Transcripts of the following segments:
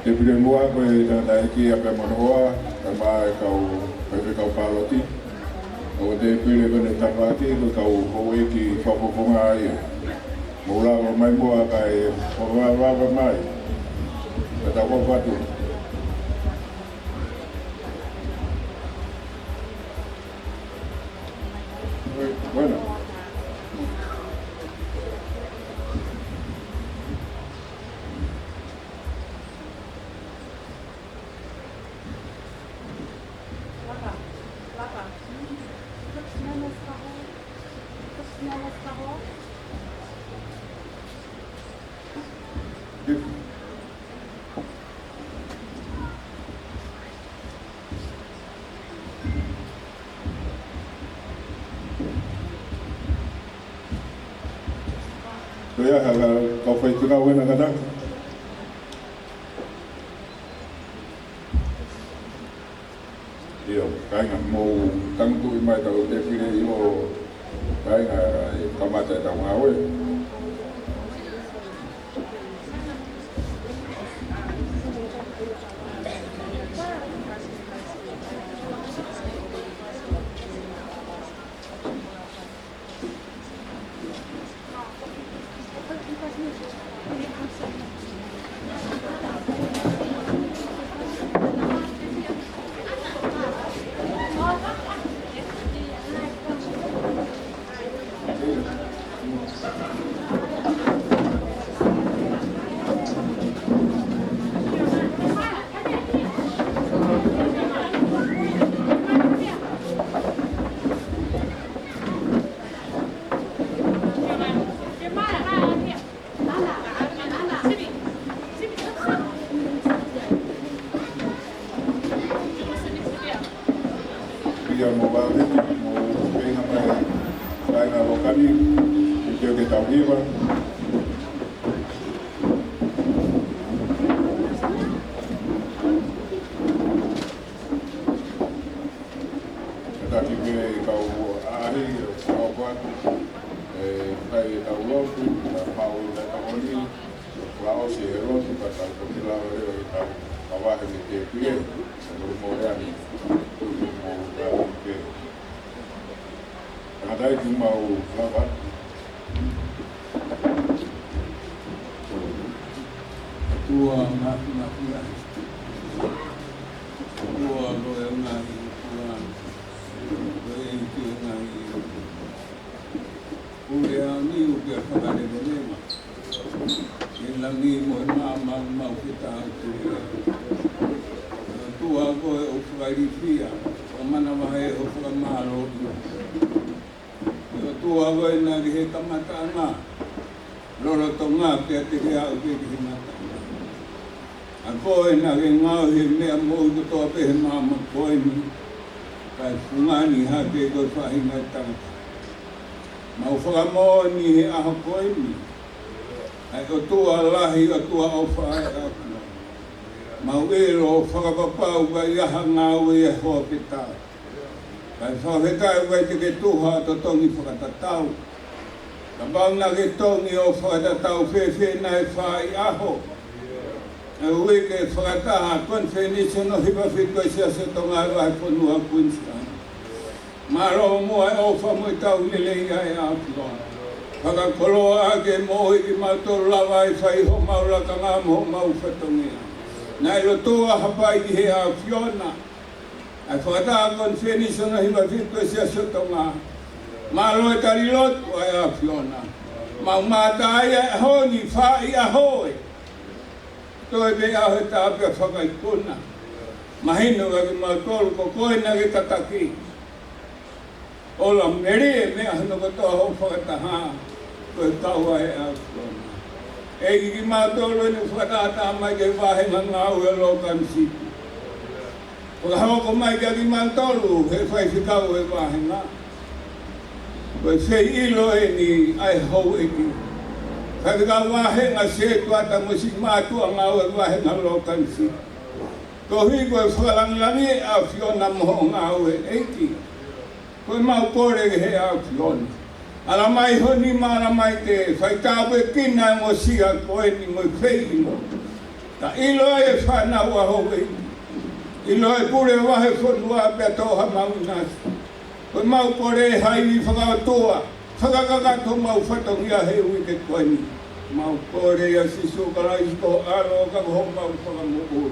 Depuis moi, je suis à Manoa, je suis Paloti. O te pile kone tapati, ko kau hoe ki whapoponga ai. Moulawa mai moa kai whawawa mai. Kata whawatu. Bueno. Ya, kau fai tuna wena kada. Iyo, kai nga mo tangtu imai tau te pire ilo kai nga kamata tau ngawe. tau hiwa. Taki ke kau ahi, kau kuatu, kai tau lotu, pau i tau oni, lao si e lotu, ka tau komilao reo i tau kawahe me te pie, nuru moreani, mo rao ke. Kadai tu mau lawan. Tua ngā tua loe ngā tua loe ki ngā ure a ni uke whakare ronema e langi mo e mau ki tā tua koe o whakairi whia o mana wahe o whakamaro tua koe nā ki he tamata ngā loro to ngā kia te hea o ke ki mata a koe nā ke ngāo he mea mou to toa pehe māma koe ni kai whungani ha ke koe whahinga tangata mau whakamoa ni he aho koe ni ai o tua lahi o tua o whae a mau ero o whakapapau ka iaha ngāo e hoa ke tā kai whawhekai kai te ke tuha to tongi whakatatau ka bauna ke tongi o whakatatau whewhe nai whae aho e ue ke whakataha Konifelenisi no hipa whitkoe Siasi Tongatau'ataina whanua Queensland. Maro mua e ofa mui tau lelei ai a Flora. Whakakoloa ake mohi ki mautoro lawa i whaiho mauraka ngā moho mau whatongia. Nai rotoa hapai ki he a Fiona. Ai whakataha Konifelenisi no hipa whitkoe Siasi Tongatau'ataina. Maro e tari lotu ai a Fiona. Mau mata ai e honi whai a hoi. Toi be aho e tāpea whakaikuna. Mahino ka ki mautoro ko koe na ki tataki. Ola mere e mea hano ka toa ho whakataha. Koe taua e a kona. E ki mautoro ni whakatata mai ke wahenga ngāu e Logan City. Whakahoko mai ki mautoro he whaifitau e wahenga. Koe sei ilo e ni ai hou e ki. Kaya ka wahenga se tuata musik matua ngau e wahenga Logan City. Ko hui koe whakalangi a Fiona moho ngau e eiki. Koe mau kore he a Fiona. Ala mai honi mara mai te whaitawe kina mo sia koe ni mo wheino. Ta ilo e whanau a hoi. Ilo e pure wahe whanua pia toha maunasi. Koe mau kore hai i whakautua. Whakakakato mau whatongia he ui ke koe ni. Mau kore ia sisu kara isko aro ka ho mau whakamukuru.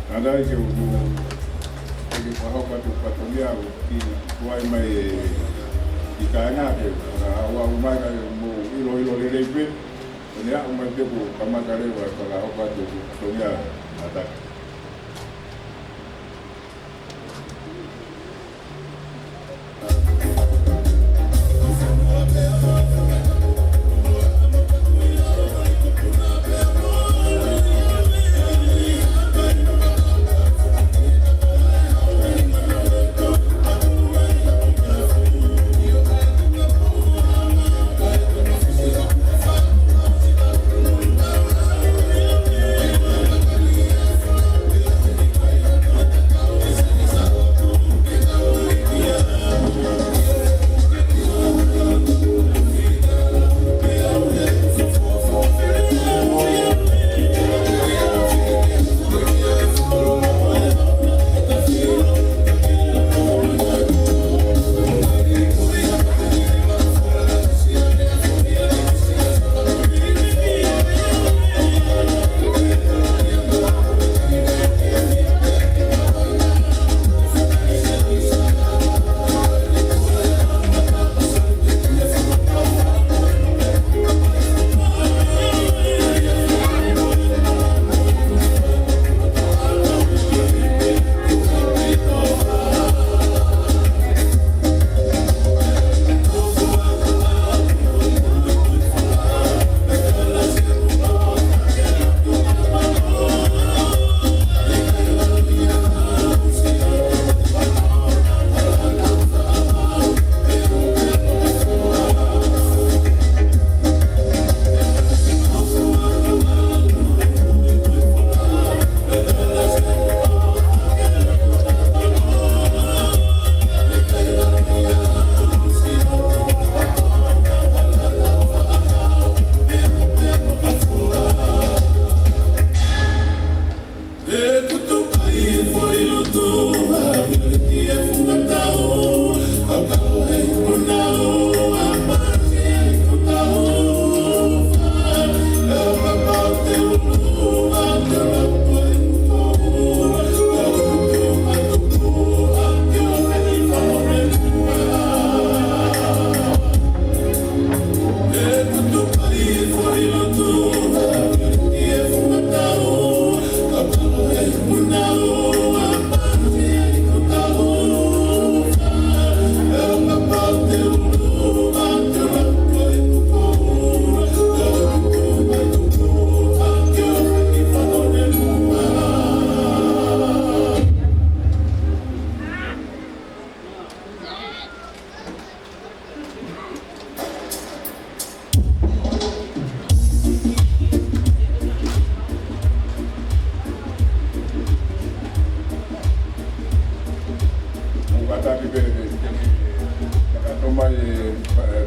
Ada ke ke paho patongia ki kuai mai i kaanga ke wa mai ka mo ilo le pe ne a mai te ko kamaka le wa ka ho patongia ata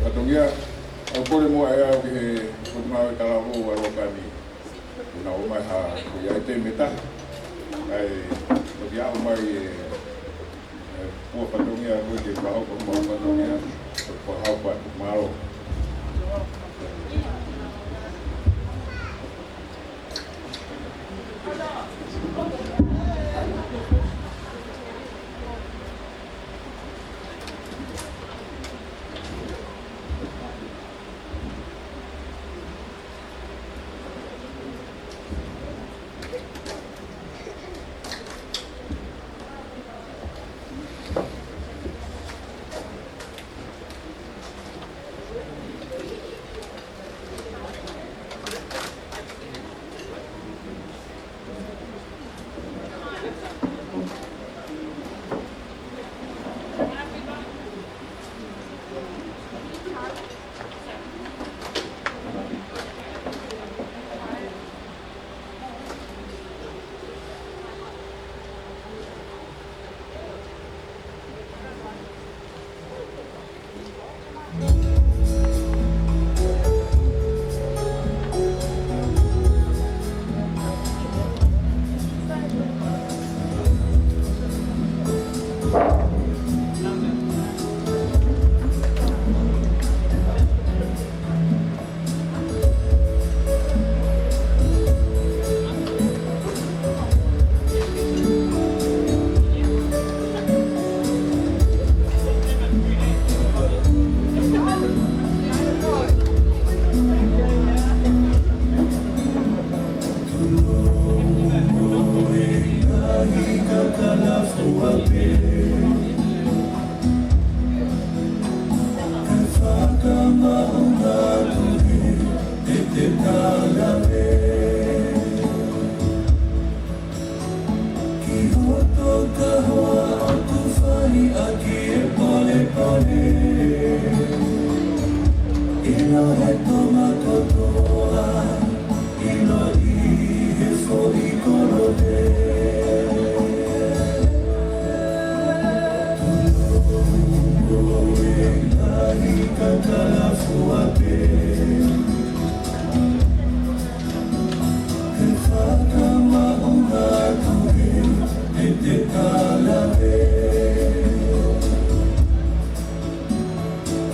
patongia kore mo ai au ke mai kala ho wa Logan na o mai ha ya te meta ai o dia o mai o patongia ko ke pa o ko patongia ko ha pa malo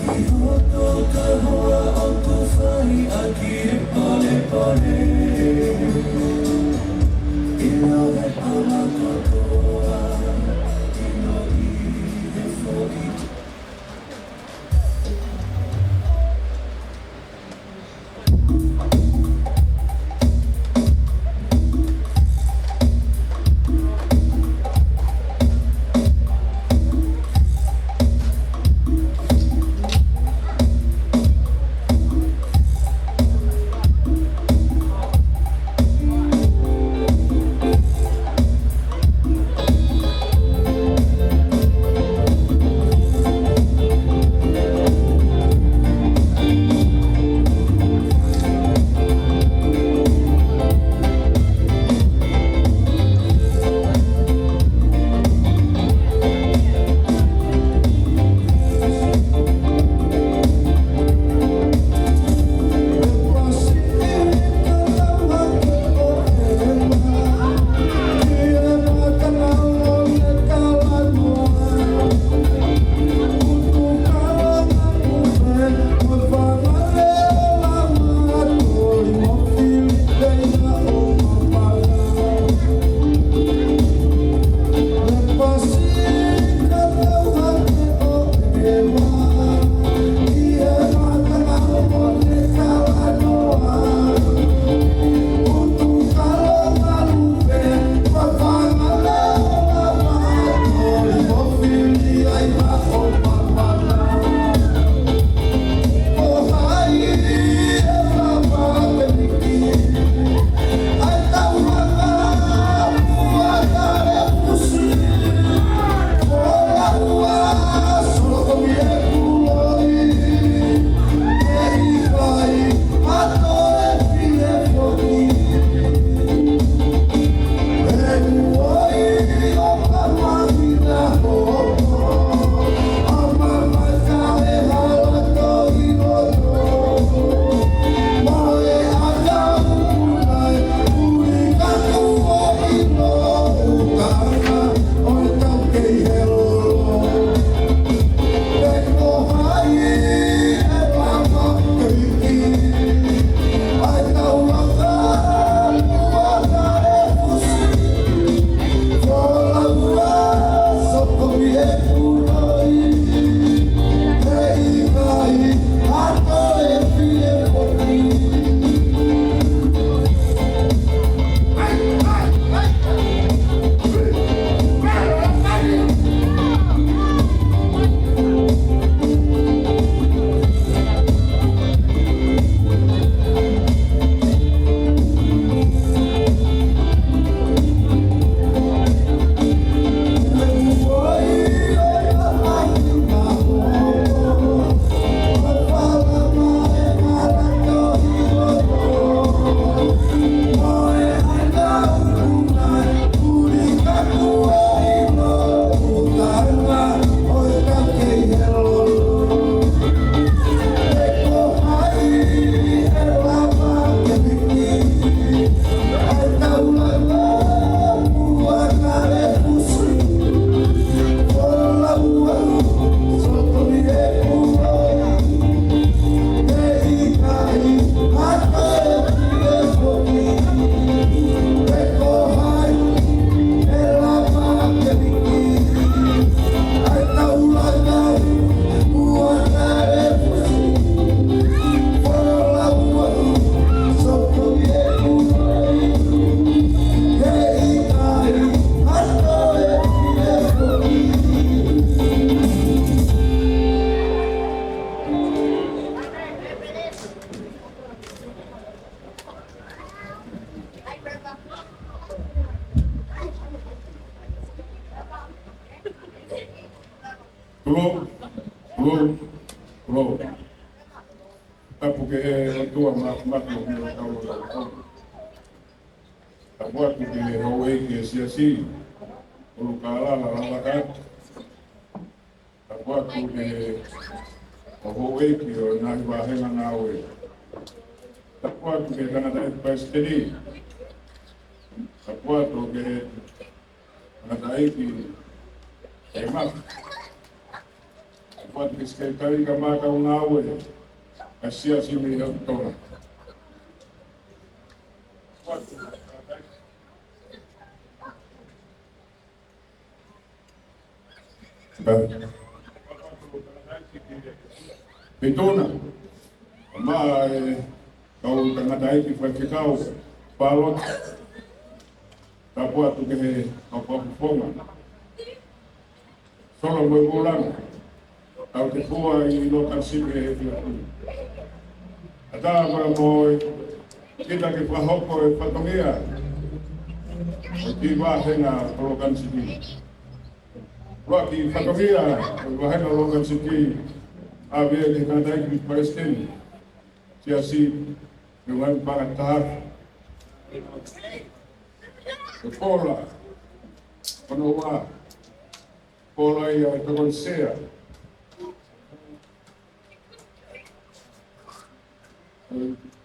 Ki hoto ka hoa o tu Lo. Tapu ke e tua mako me o tau. Tapu atu ke hauei ke Siasi. Ulu kālala lalakat. Tapu atu ke hauei ke o nahi wahenga ngā oe. Tapu atu ke tangata e paisteri. Tapu atu ke tangata e ki e maki. Tapu atu ke skekari ka maka o ngā oe. A Siasi me au tona. Petona, ma kau tangata iki whakikau, palot, tapu atu ke he au papuponga. Solo mo mulanga, au te pua I Logan sipe he whiapuni. Ata mara moi, kita ke whahoko e whatongia, o ki wahenga o Logan sipe. Roa ki whatongia, o wahenga o Logan sipe, a vea ke tangata iki Brisbane, Siasi, e wai Tongatau'ataina. E pola, kono wā, pola I a Tongatau'ataina.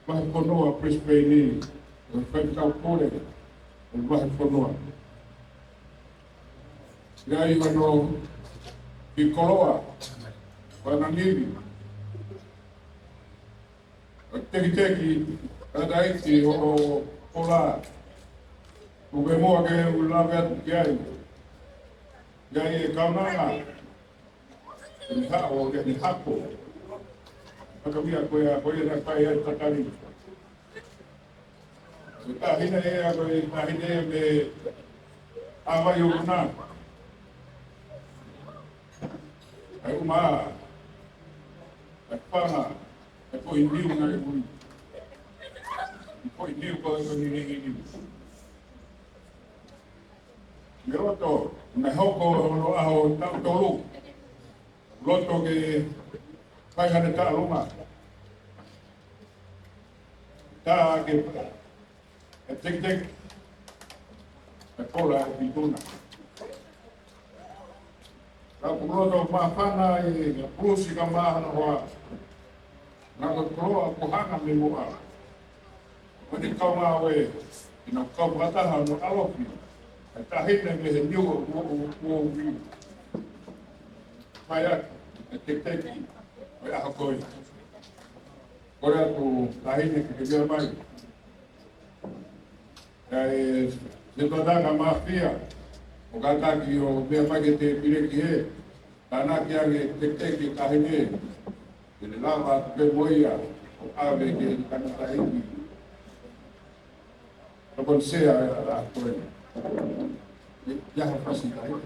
Wahi konoa Brisbane, e whaikau kore, e wahi konoa. Iai wano ki koloa, Wanangiri. Teki, kadaiti o pola. Uke moa ke ulawe atu ki ai. Iai e kaunanga. Ni hao, ni hapo. Pakamia koe na kai ai takari. Tahina e a koe, tahina e me awai o una. Ai uma, ai panga, ai po indiu na e ui. Po indiu ko e ni indiu. Me roto, me hoko o aho tau tolu. Roto ke pai hane ta luma. Ta ke e tek e pola e pituna. Ka kuroto mawhana I pusi ka mahana hoa. Nga ka kuroa kuhanga me mua. Wani kau ngā we, ina kau wataha no aloki. E tahine me he niu o viu. Mai atu, e teki, o aha koi. Kore atu tahine ke vea mai. E se todanga mafia. O kataki o mea whake te pireki he, tāna ki age te teki tahine, e le lava te moia o awe ke tangata hiki. O kon sea e a koe. Iaha whasi tahine.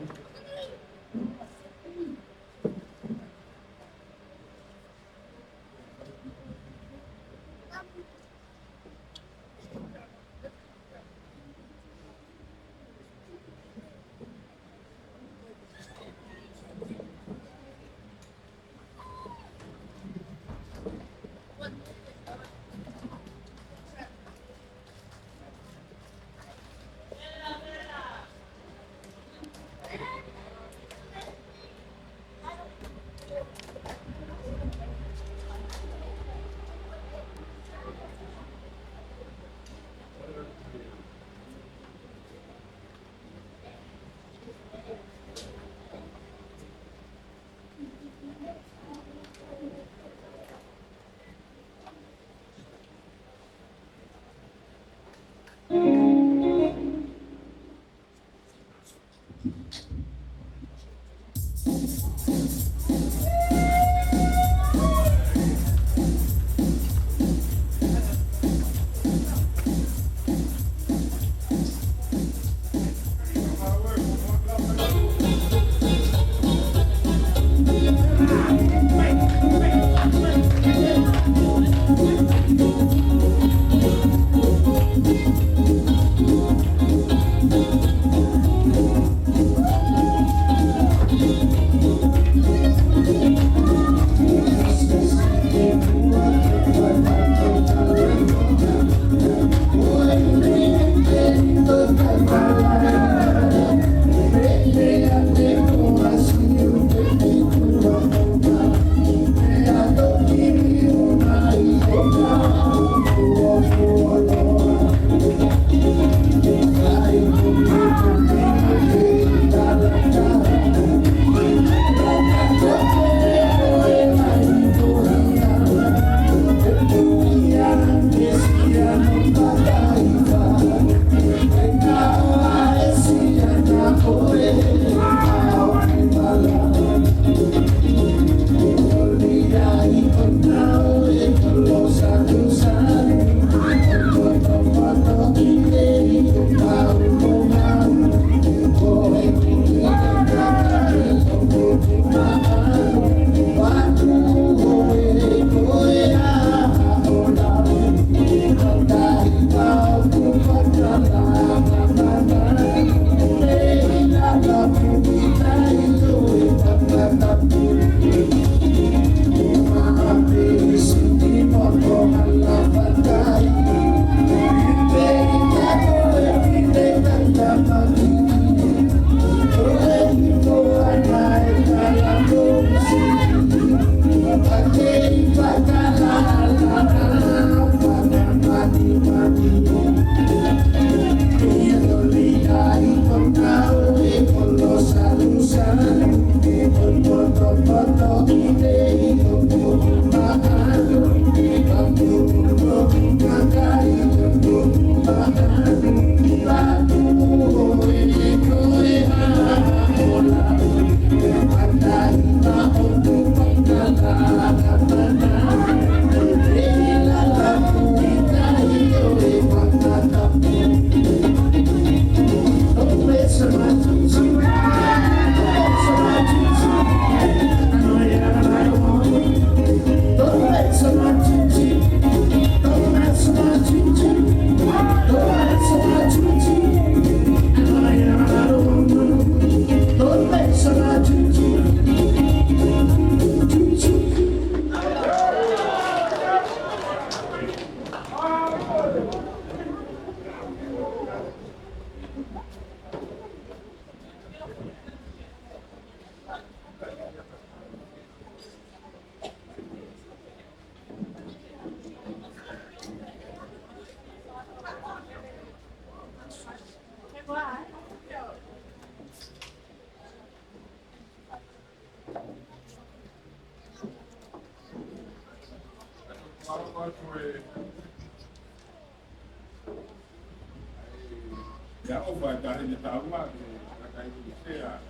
ya o vai dar ele tá uma que sea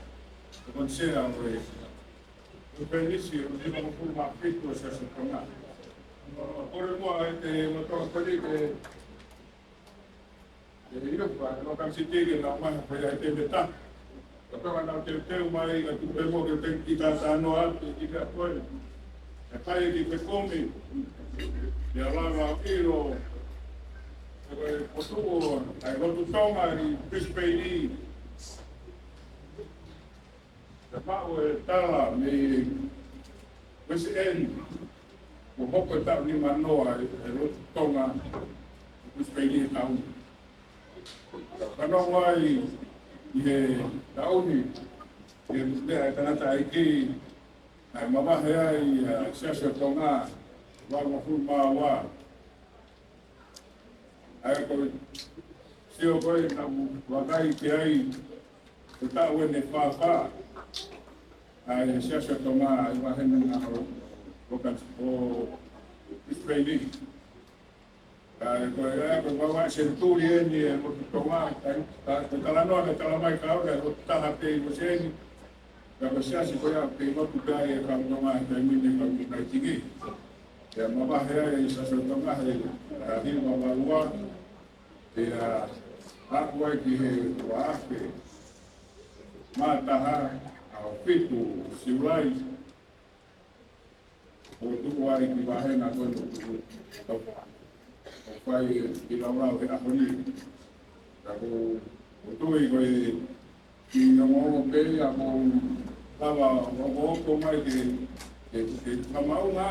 con sea o felici o dico con una piccola sessona ora mo mo to che io qua lo can si tigre la ma per te ta però non te mai la tu premo che te ti danno altro di che poi e fai di che come e allora io potuo ai Tonga di Brisbane da pao e tala me Brisbane o hoko tau ni manoa e Tonga Brisbane tau kano wai i tauni e lea tanata aiki ai mamahe ai Siasi Tonga wa mafuma wa ai ko sio ko na wakai ki ai ta wene fa ai Siasi Tonga ai wa hena na Logan o Brisbane ai ko ai ko wa senturi ni e mo Tonga ta no ta mai ka o ta ha pe mo seni ka Siasi ko ya pe mo tu ka e ka Tonga ta mi ne ka tigi ya mama he Siasi Tonga he ni mama wa e a koe ki he wāwhe mātaha au whitu siulai o tuku ai ki wahena koe o whai ki laurau he ahoni ka o tui koe ki ngongo pe a mo lava o oko mai ke kamau ngā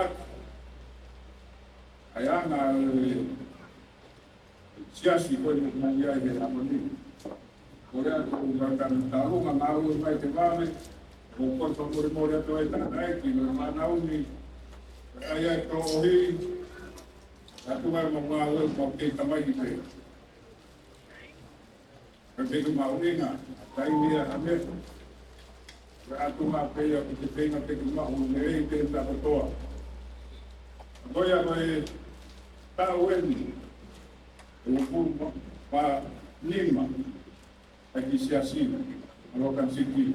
ai ana Siasi ko ni mangia de la moni. Ora ko kan tahu ngau mai te vale. Ko ko ko mo re to eta ai ki no manau ni. Ai to hi. Atu mai mo ngau mo ke tamai ki pe. Ke ke mau ni na. Tai ni a me. Atu ma pe ya ki te na te ki ma o ne te ta to. Goya mai ta weni. O pa lima aqui Siasi Logan City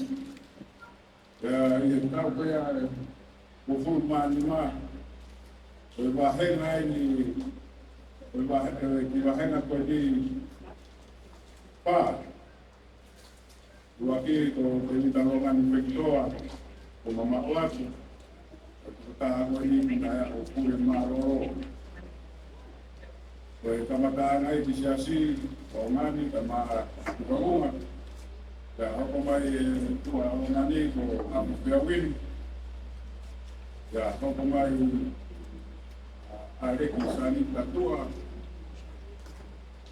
e tal que o forma lima o bahena ni o bahena ko di pa o aqui ko permita Logan Victoria o mama watu ta ni na o pure maro Koe tamataan ai ki Siasi, o ngani ka maa kukaunga. Ka hoko mai tua o ngani ko amu whiawini. Ka hoko mai a reki sani tatua.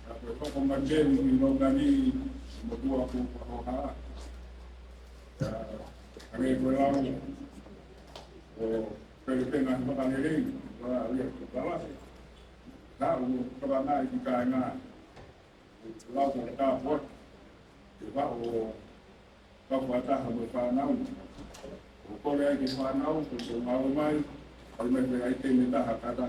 Ka koe hoko mai jeni ki no ngani mo tua ku pahoha. Ka ame koe lau o perepena hipatane rei. Ka ria kukalasi. Ka u kabana i ka nga lau ko ka pot ka o ka pata ha mo fa nau o ko le ki fa nau ko so mau mai al me ai te meta ha ka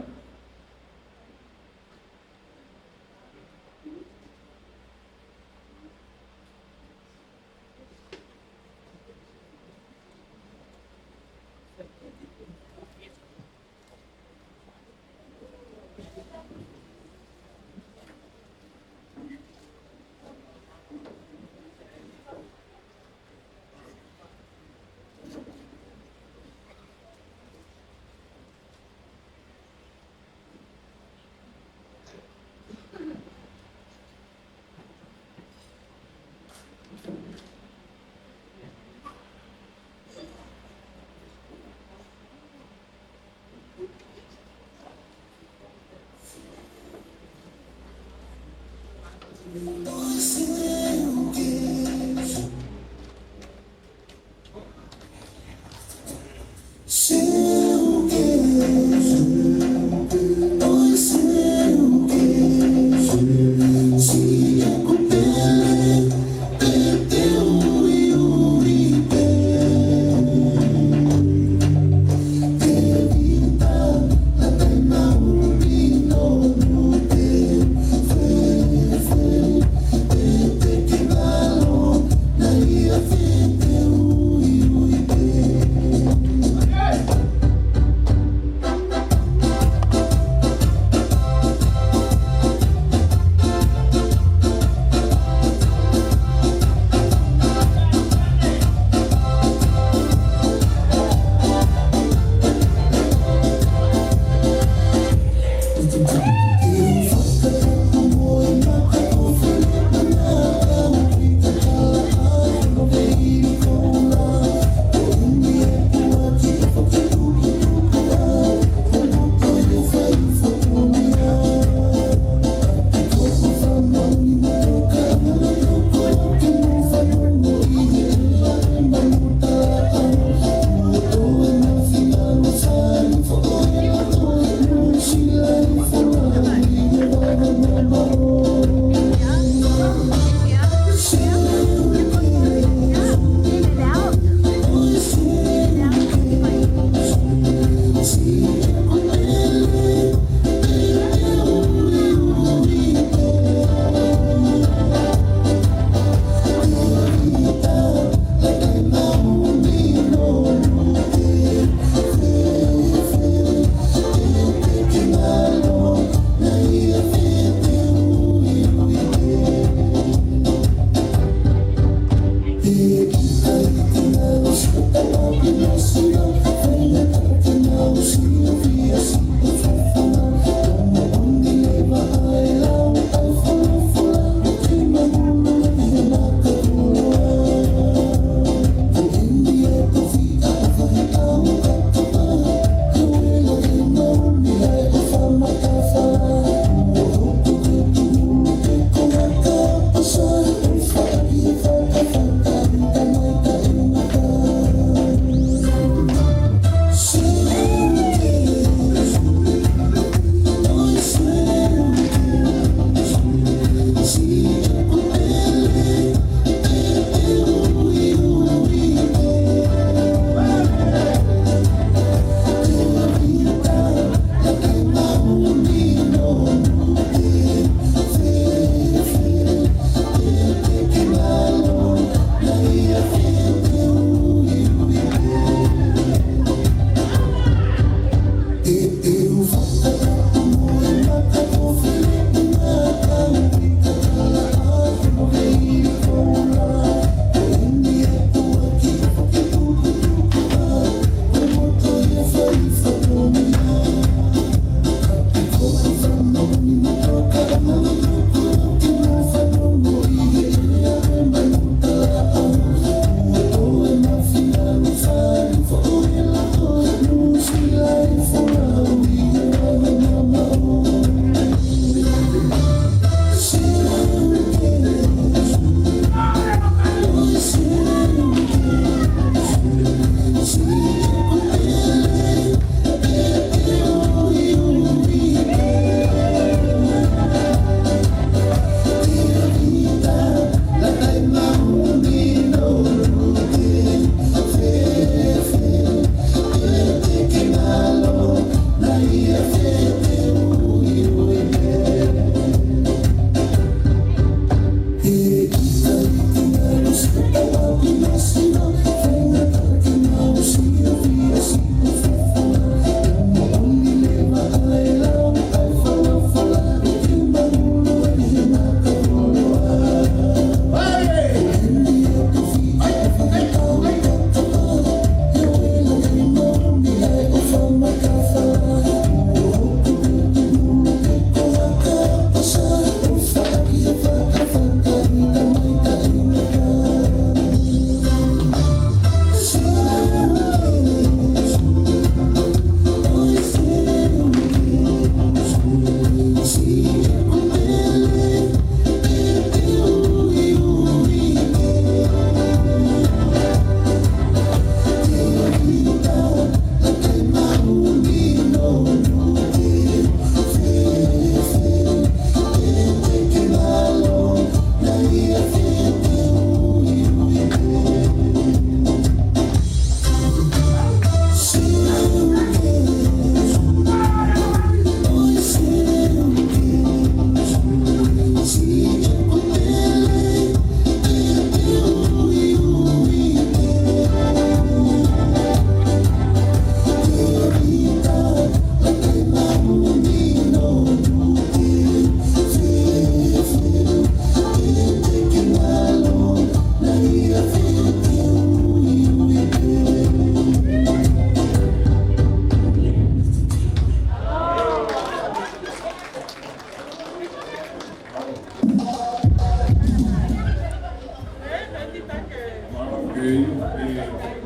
ke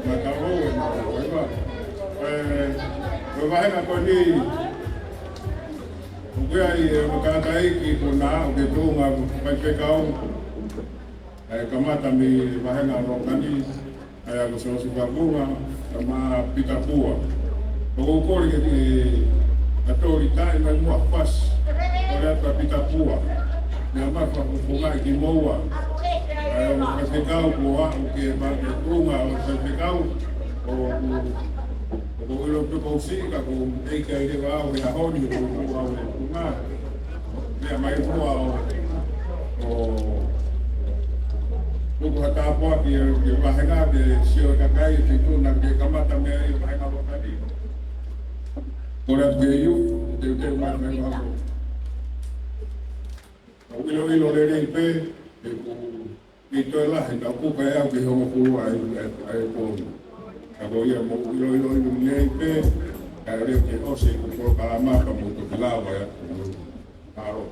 matao na waiwa waiwa ko ni ukia I makatai ki kuna ke tunga pai kau kamata mi wahenga rokani aya ko so bunga kama pita pua ko ko ke atori tai mai mo pas ora pa pita pua na ma pa ko ki moa aya mo ka kau ko wa ke ba ke tunga o se kau o ilo pe ko si ka ko e ka ile wa o ya honi ko wa o ma ya mai ko o hata po ki wahenga de sio kakai ki tu na ke kamata me wahenga lokali ora ke yu te ma me ko o ilo le pe ko ki to la henda ku ka ya ki ho ku ai ko ako ya mo ilo le pe ka re ke o se ko ka ma ka mo to la wa ya aro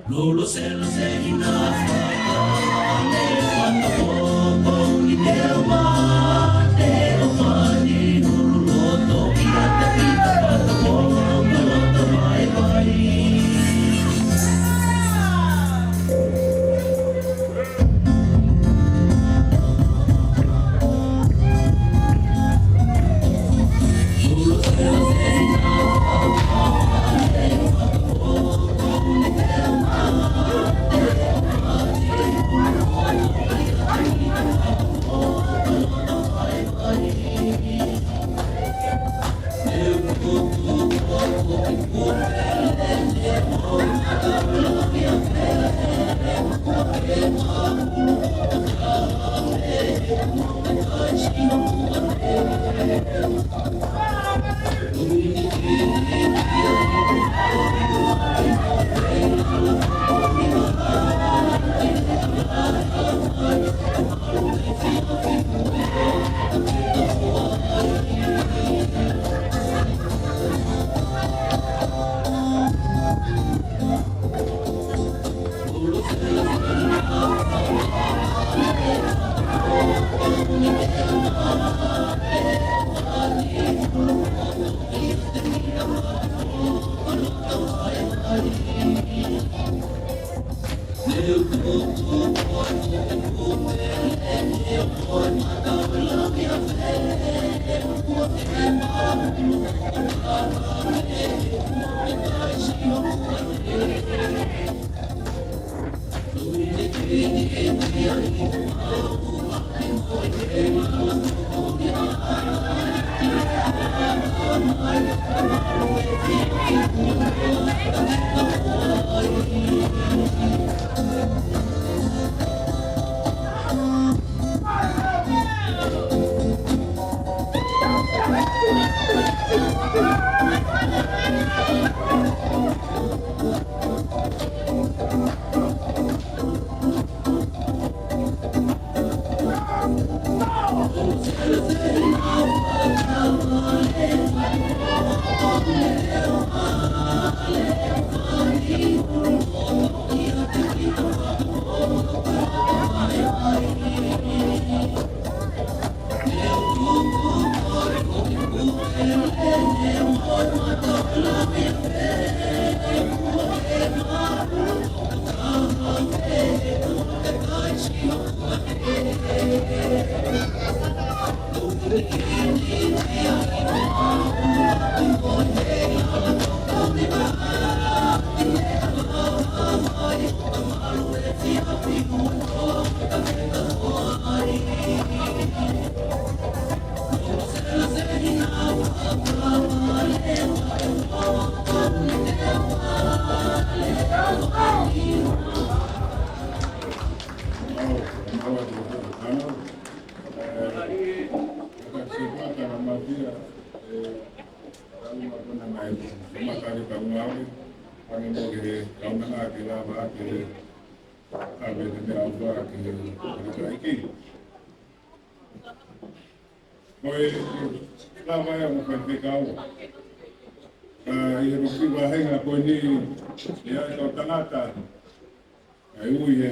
Lolo se ina whakane whakapopo I te awa te o whani nuru loto I ata pita whakapopo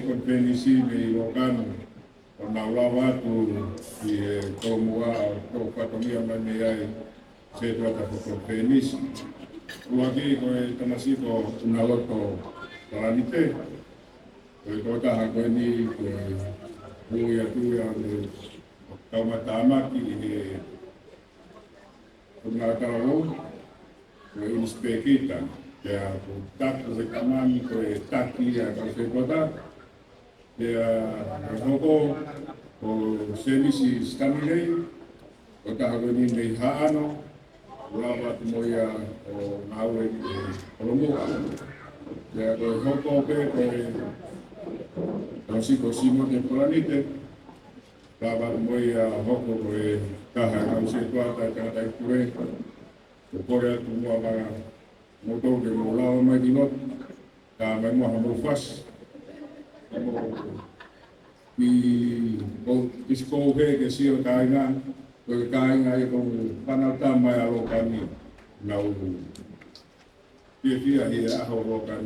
Konifelenisi me Logan o na ulawa atu i tomua o patomia mani ai se trata de Konifelenisi. Uaki ko e tamasiko una loto paranite. Ko kota ha ni ko huia tuia le Tongatau'ataina i una talo ko inspekita ya tato se kamani ko taki ya se kota ya hoko o Siasi stamilei o tahagoni nei haano ulawa tumoia o naue o lomoa ya ko hoko pe ko siko simo de planete ulawa tumoia hoko ko taha ka se tuata ka tai kure o korea tumoa ba moto de mola mai dinot ta mai mo mo fas i sko ke si o taina ko kainga i ko panata mai a Logan na u pia hi a ho Logan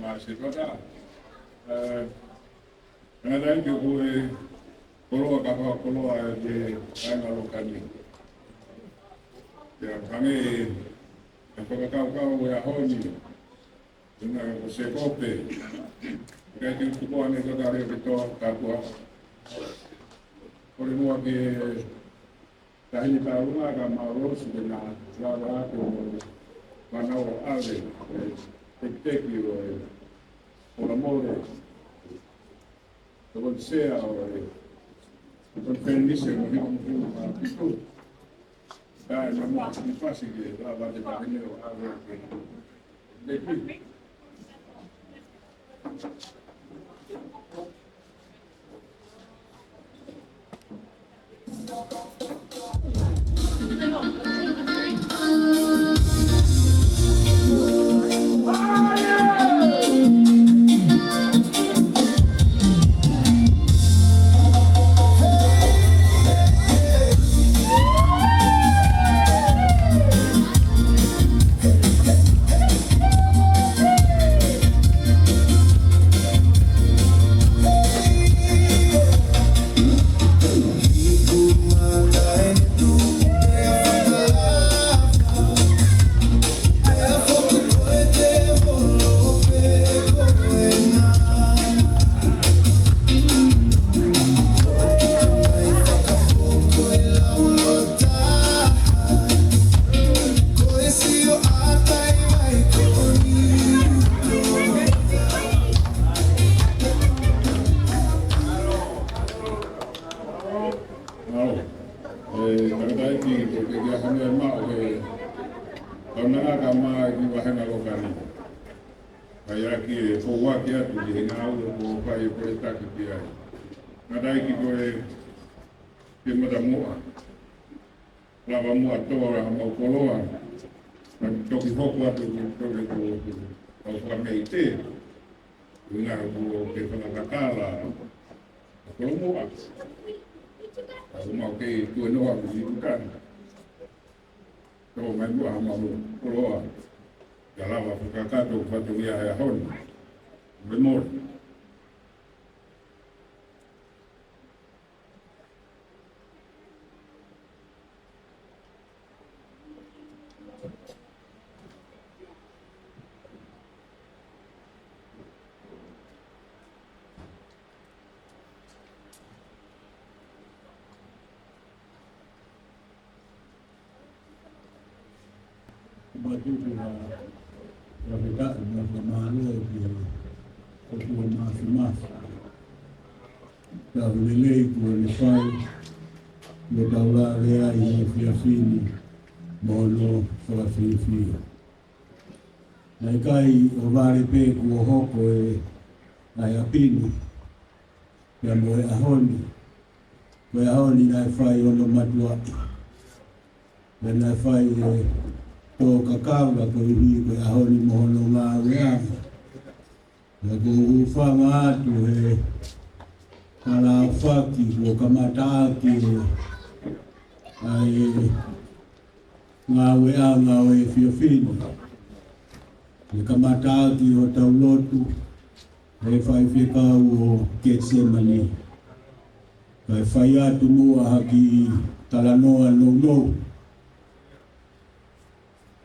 Macedonia. Ngadai ke koe koloa kapa koloa de aina lokani. Ya kange kau ya honi. Ina ko se kope. Kai ki ko ane ka kare to ka ko. Ore mo ke tahini ka una ka maros de na ra ko mana o ave. Teki o amore. Con sea o con Konifelenisi no a pitu. Dai ma mi fasi che va de venire a de qui. Ngadai ki koe ke madamoa. Lava mua tora mau koloa. Toki hoko atu toki au whamei te. Ngā ko ke whanakakala. Kolomoa. Au mau ke tue noa ku si ukana. Tō mai mua mau koloa. Ka lava whakakato whatu ia hea honi. Remori. Batutu la verdad la mano que o más la lei por el fai lo taula de ahí fiafini bolo sola fifi na kai o vale pe ko hoko e na yapini ya mo ahoni na fai ono matua na fai to kakanga ko ihi ko ahoni mohono ngā wea na ko ufanga atu he kala whaki ko kamataki ai ngā wea ngā we fiofini he kamataki o taulotu he whai whikau o Getsemani kai whai atu mua haki talanoa no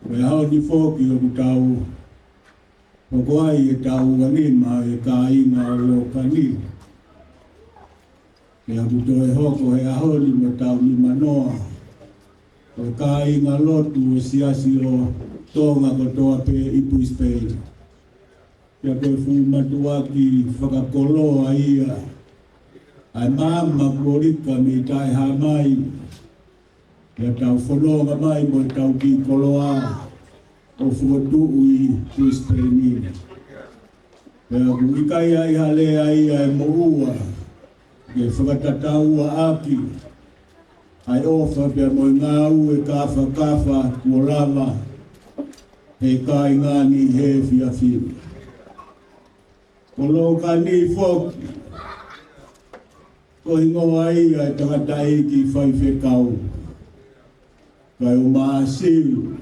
Wea hao ni fōki o kutau, o koai e tau wanima e ka inga o kani. Wea kuto e hoko he ahoni mo tau ni manoa, o ka inga lotu o Siasi o tonga kotoa pe ipu Brisbane. Wea koe fumatuaki whakakoloa ia, ai mama korika me tai hamai, ya tau whanonga mai mo tau ki koloa o fuatu i Brisbane. Pea kuikai ai hale ai e moua, ke whakatataua aki, ai ofa pea mo ngā ue kafa kua lava, he kai ngani he fiafiri. Kolo ka ni whoki, ko hingoa ia e tangatai ki whaiwhekau. Kai o maasiu,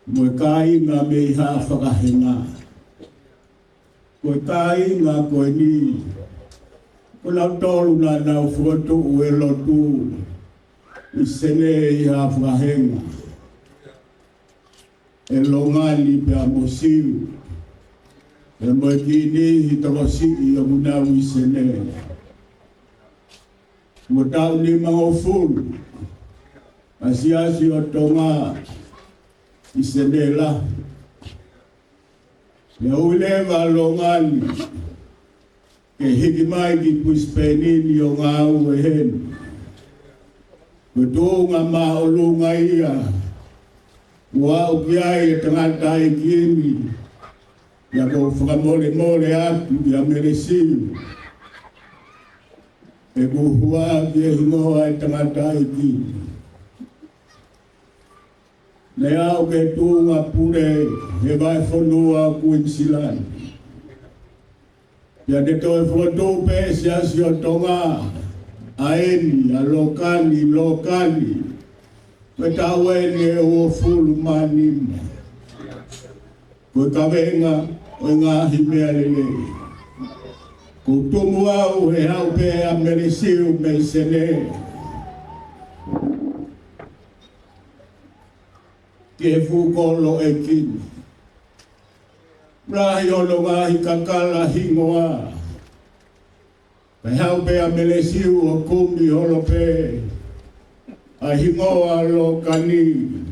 mo e kai ngā me i haa whakahenga. Koe kai ngā koe ni. Ko lau tolu nā nau whuatu ue lotu. I sene i ha whahenga. E longani pe a mosiu. E mo ki ni hi toko si i o munau i sene. Mo tau ni mango fulu. A siasi o tonga i sene la. Me ule wa longani. Ke hiki mai ki Brisbane ni o ngā ue henu. Ko tōnga mā o lunga ia. Ua o ki ai e Tongatau'ataina kieni. Ia ko whakamole mole atu ki a meresiu. E ko hua ki e hingoa e Tongatau'ataina kieni. Nei au ke tūnga pure he vai whanua Queensland. Ia te toi whanau pe Siasi o tonga aeni, a lokani. Koe tau ene e ua fulu manima. Koe kawenga o ngā himea lele. Ko tumu au he hau pe a meresiu me sene. Ke fukolo e kini. Rahi o lo ngahi kakala hingoa. Pe hau pe a melesiu o kumi holo pe. A hingoa lo kani.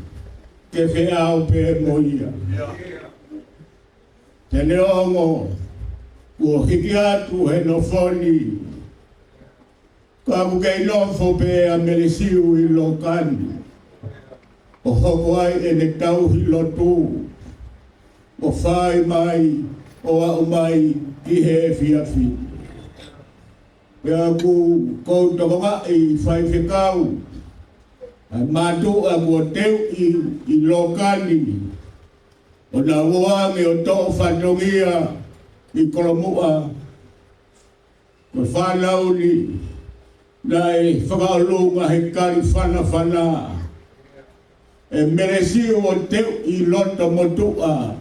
Ke fe au pe moia. Te neongo. Ua hiki atu he no foni. Ka kukei nofo pe a melesiu i lo kani. O hoko ai e ne tauhi lotu. O whai mai, o au mai, ki he whiawhi. Pea ku koutonga ngai whai whikau. Ai mātu a mua teu i lokani. O nā woange o tō whanongia i kolomua. Ko whanau ni, nai whakaolunga he kari whana. E meresiu o teu i loto motua.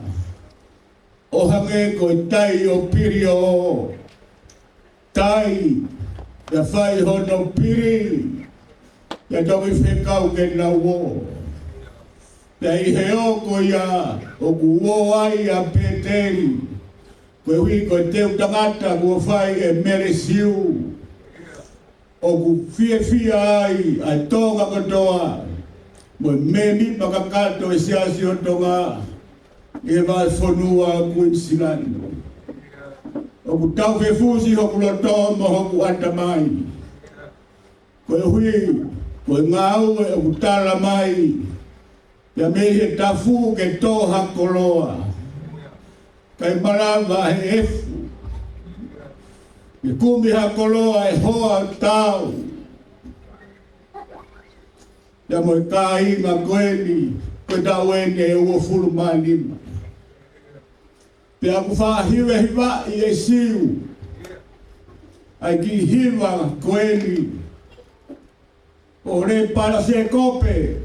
O hange ko tai o piri o. Tai. Ia whai hono piri. Ia tongi whekau ke na wo. Ia i he oko ia. O ku wo ai a peteri. Koe hui ko teu tangata kua whai e meresiu. O ku fia ai. Ai tonga katoa. Mo memi makakato e Siasi o tonga e vai whanua Queensland. O ku tau whewhusi hoku loto mo hoku atamai. Koe hui, koe ngau e o ku tala mai. Ia me he tafu ke tō hakoloa. Kai marawa he efu. E kumi hakoloa e hoa tau. Ia mo ka inga koeni, koe tau ene e ua fulu manima. Pea ku whahiwe hiwa i e siu. Ai ki hiwa koeni. O re para se kope.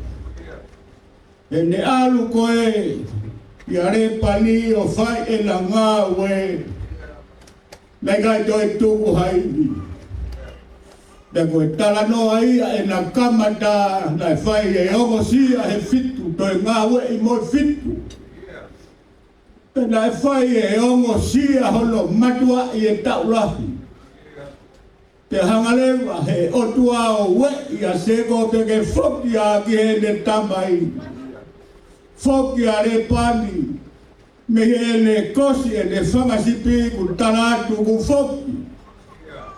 E ne alu koe. Ia re pani o whai e la ngā ue. Nei kai toi tuku haini. Pea koe tala noa ia e na kamata nai whai e ongo sia he fitu. Toi ngā ue i moi fitu. Pea nai whai e ongo sia holo matua i e taulahi. Te hangalewa he otua o ue i a seko te ke whoki a ki he ne tamai. Whoki a re pani. Me he ne kosi e ne whangasipi ku taratu ku whoki.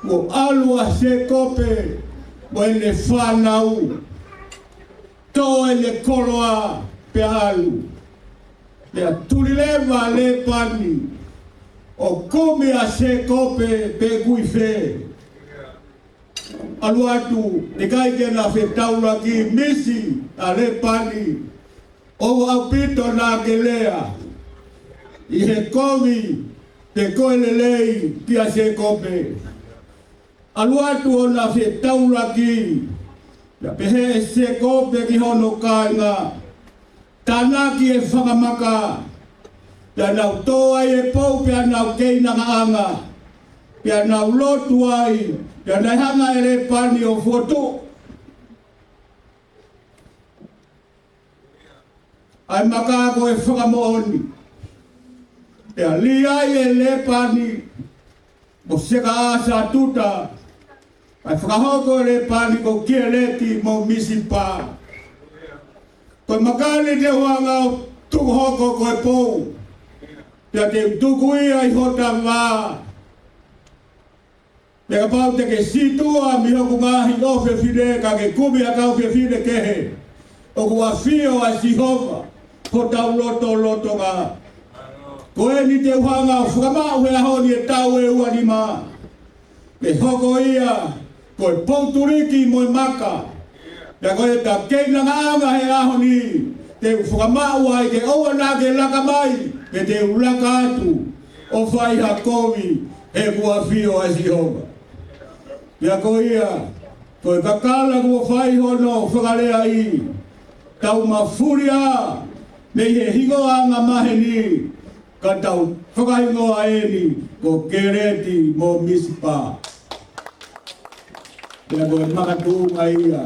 Mo alua se kope, mo e ne whanau, tō e le koroa pe alu. Pea tulilewa le pani, o kumi a se kope pe kuife. Alu atu, ne kai ke na whe taula ki misi a le pani, o au pito nā ke lea. I he komi, te koe le lei ki a se kope. Alu atu o na whe taula ki, ia pehe se kope ki hono kāinga, tāna ki e whakamaka, Pia nau toa e pou, pia nau keina anga. Pia nau lotu ai, pia nai hanga e le pani o foto. Ai makako e whakamooni. Pia li ai e le pani, mo seka asa tuta. Ai whakahoko e le pani ko kia leti mo misi pā. Koe makani te huanga o tuku hoko koe pou. Pia te tuku ia I hota wā. Pia ka pau te ke situa mi hoku ngahi ofe fide ka ke kumi a kau ke fide kehe. O kua fio a Sihova. Hota uloto loto ka. Koe ni te huanga o whakamau he ahoni e tau e ua ni mā. Ke hoko ia koe pouturiki mo maka. Pia koe ta keina nganga he ahoni. Te whakamau ai ke oa nā ke laka mai. Ke te ulaka atu o whai hakowi he kua fio a Sihova. Pia koe ia, koe kakala kua whai hono whakalea I. Tau mafuria, me he hingo anga maheni. Ka tau whakahingo a eni, ko kereti mo misipa. Pia koe makatunga ia,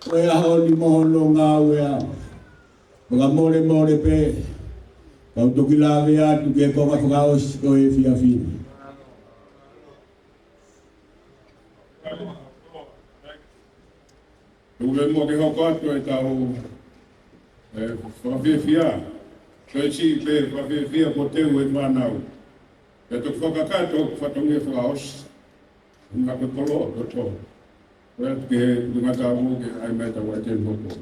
koe ahoni mohono ngā wea. Waka more pe. Kau toki lawe atu ke konga whakaos o e whiawhini. Ule mo ke hoko atu e tau whawhiawhia. Koe si pe whawhiawhia po teu e whanau. E tuk whakakato whatongi whakaos. Nga pe kolo o to. Koe atu ke Tongatau'ataina ke ai meta wa te moko.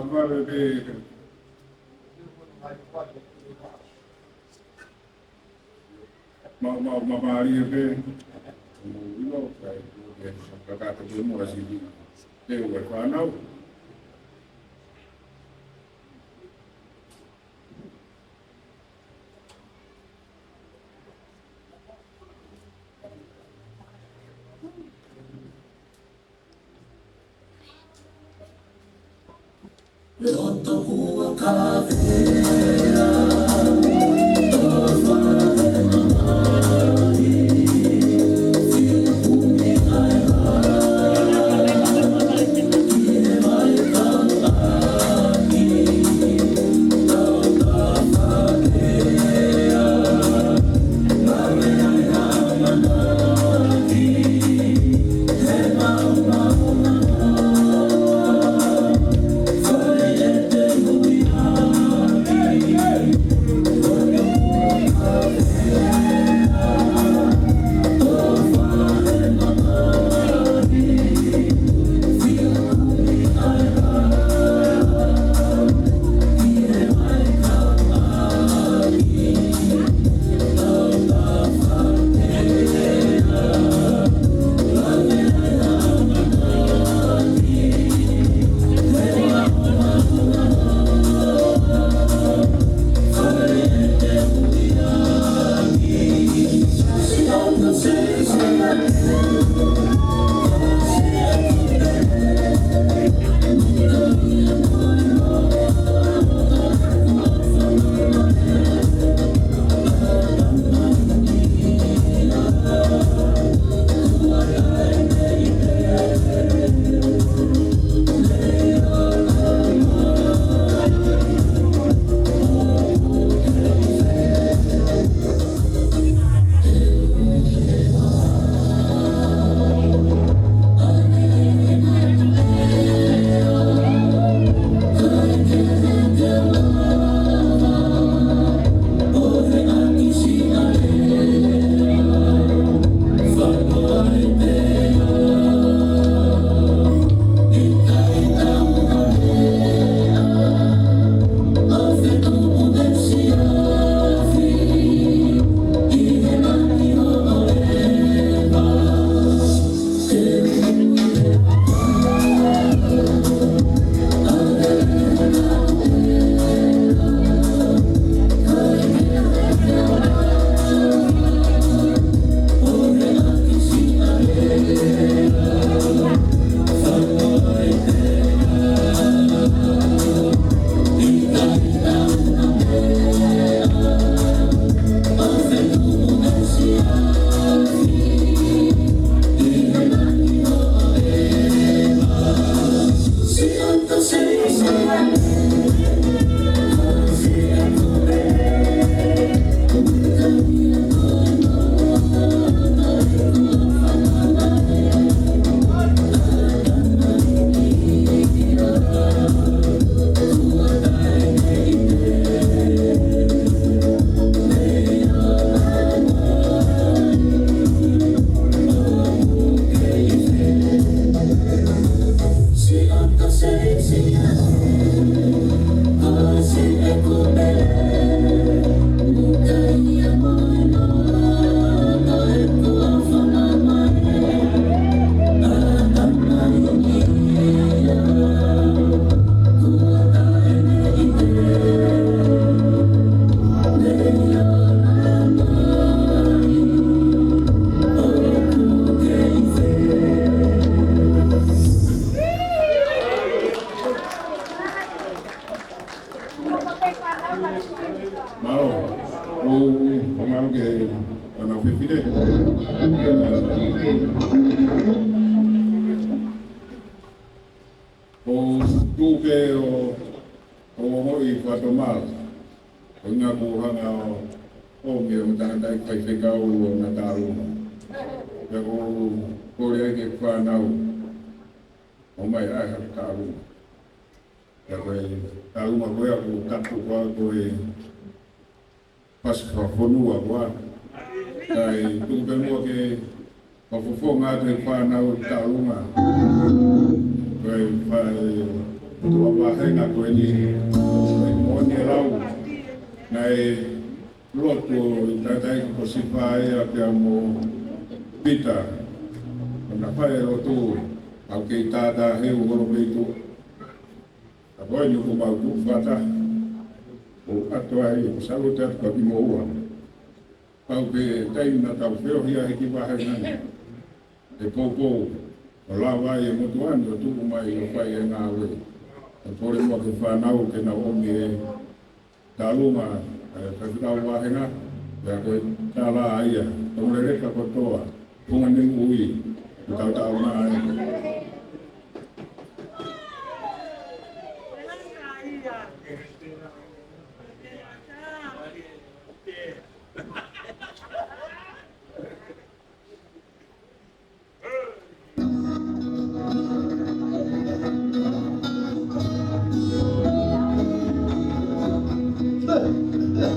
Vale de Maria pe no kakata pe mo asili te o whanau Loto kua kawea, toa pamau ke ana fifide o tuke o hoi whatomal o ngā kuhanga o mea mtangatai whaifekau o ngā tāruma ia ko kore ai ke whanau o mai ai haka tāruma ia koe tāruma koe aku tapu koa koe pasika whanua koa tai tuke mua ke whawhawhonga te whanau tāruma koe whai tua wahenga koe ni mone rau nei loto tatai ko sipai a te amo pita na whae o tō au kei tātā heu ngoro peitu a koe ni ko mau kūwhata o atoa i o salu te atu ka ki mo ua pau ke teina tau whio hia hiki wahenga e pōpō o la vai e motu anu o tuku mai o whai e ngā ue. E pore mua ke whanau ke na omi e tāluma e whawhikau wahenga e a koe tāla aia. Tōre reka kotoa, punga ningu ui, o tau tau ngā aia.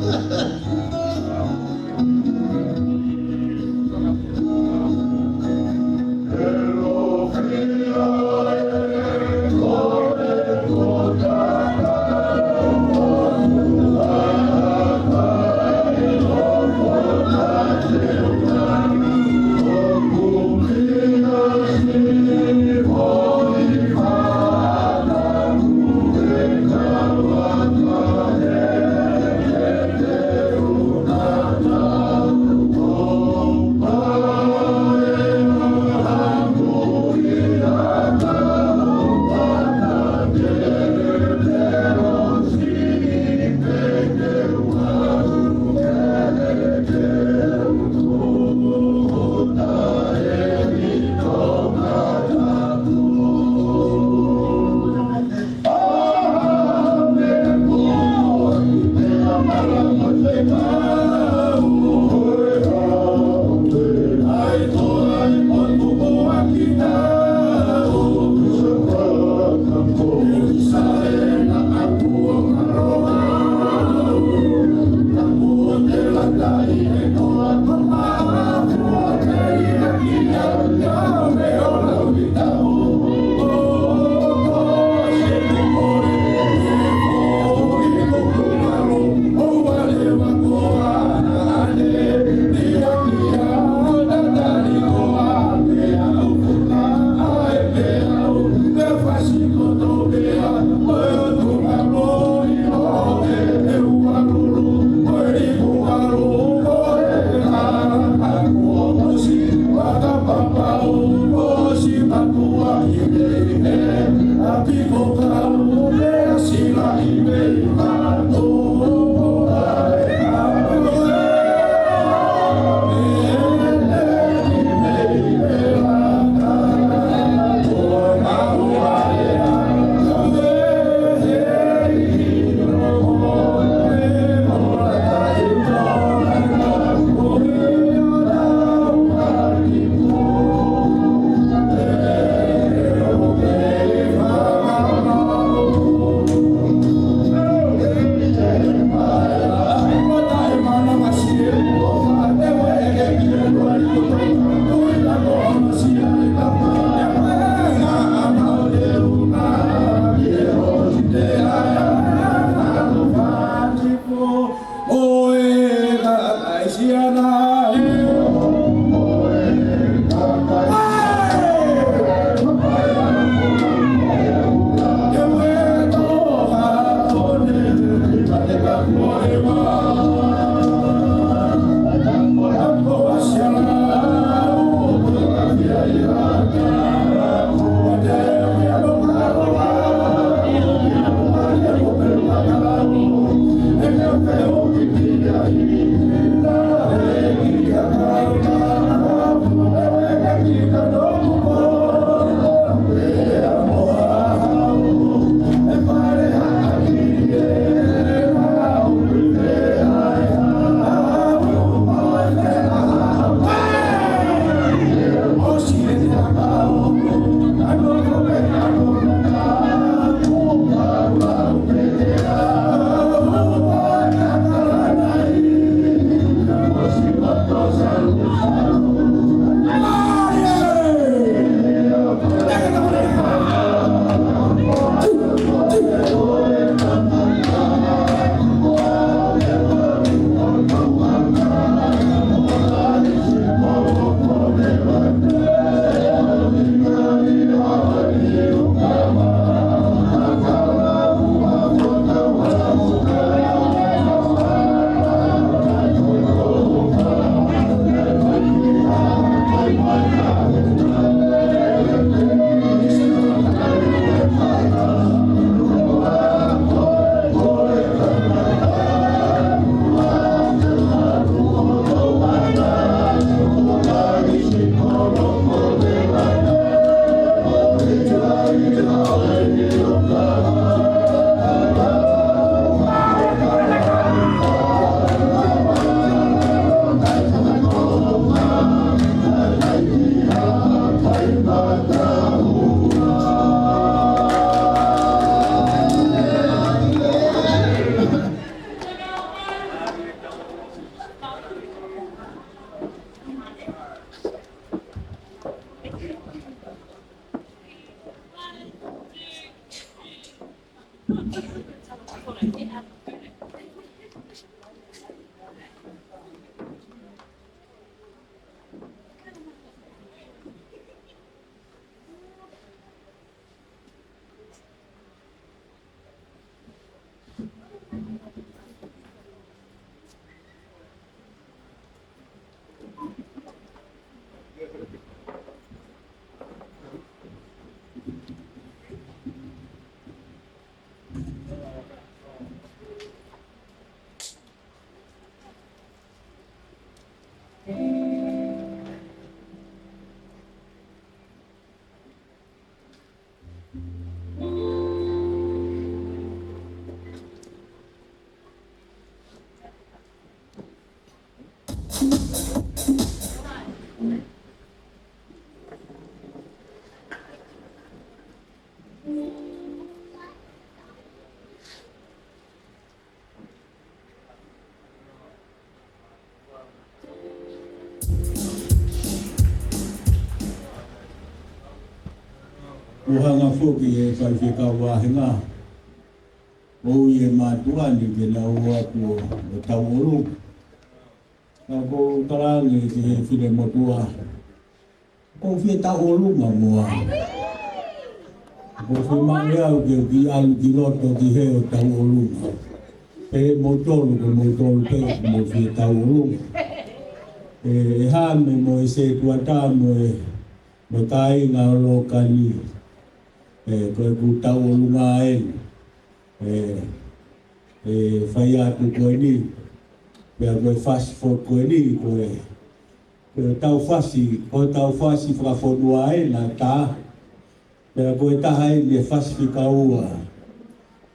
Yeah. Uhanga foki e whaiwhika wāhenga. O i e mātuani ke na ua ko o tauoro. Ka ko karangi ke he whire motua. Ko whie tauoro ma mua. Ko whie mange au ke ki alu ki roto ki he o tauoro. Pe motoro ko motoro pe mo whie tauoro. E hame mo e se tuata mo e mo tai ngā lokani. Koe ku tauoro ngā whai atu koe ni, pia koe whasi fo koe ni, koe tau whasi whakawhonua nā tā, pia koe taha ni e whasi whika ua,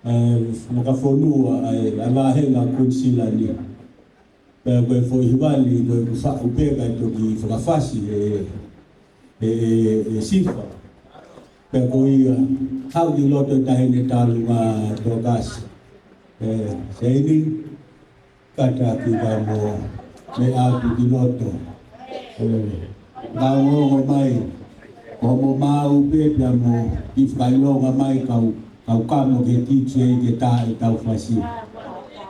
whakawhonua a lahenga kunsila ni, pia koe whoihiwani, koe ku whakupeka toki whakawhasi sifa. Pia koe ia, hau ki loto tahine talu ngā tōkasi. Seini, kata ki ka mo me atu ki loto. Ngā ngongo mai, ko mo mau pepia mo ki whakailonga mai kau kamo ke titue i ke tā e tau whasi.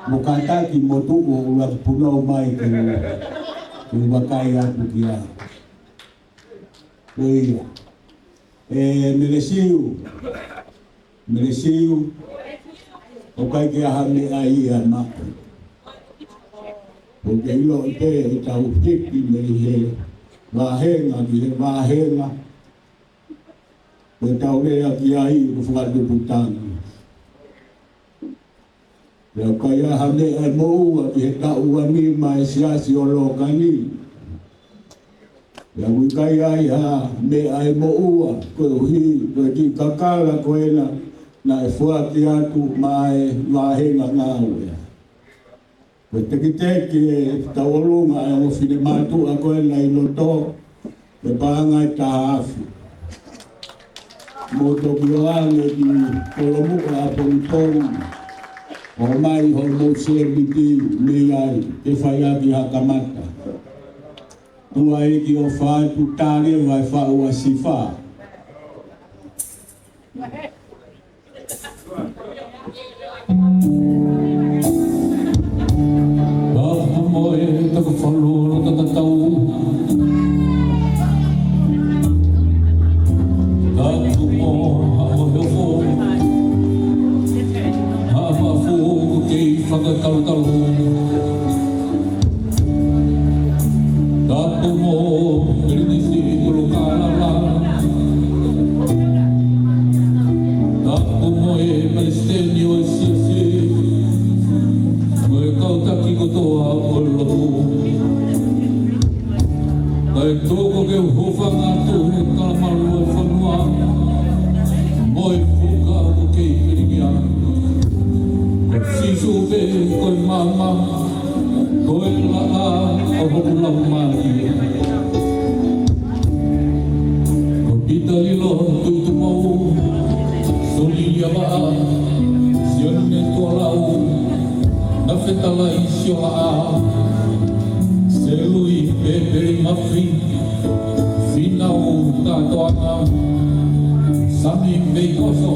Mo kātaki mo tuko ua ki punau mai ke wakai atu ki a. Koe ia. Meresiu, o kai ke ahane ai a mako. O ke ilo te e tau hiki me he wahenga ki he wahenga. O tau rea ki ai o whakatuputanga. Reo kai ahane ai mo ua ki he tau ani mai Siasi o Logan ni. Ya wikai ai ha me ai mo ua koe uhi koe ki kakala koe na e fuaki atu mai wahenga ngāue. Koe teki e tauorunga e o whine mātu a koe na inoto e pānga i tahaafi. Mo toki o ange ki kolomuka a pontongi o mai ho mo sebiti me ai e whaiaki hakamata. Tua eki o whātu tāre vai whāua si whā. Waha moe taka whaloro tatatau. Tatu mo hao heo. Hama fōku kei whakatautau. Tatu mo Konifelenisi kolokalala. Tatu mo Brisbane o Siasi. Mo kautaki kotoa o lotu. Kai toko ke hofanga tu he kalamaru e whanua. Mo fuka o kei whiringia. Ko sisu pe koe mama. Koe laa o hokulau mai. Ko pita lilo tuitu mau. Solia waa. Sione tualau. Na whetala i sio haa. Selui peperi mawhi. Finau tātoanga. Sami mei koso.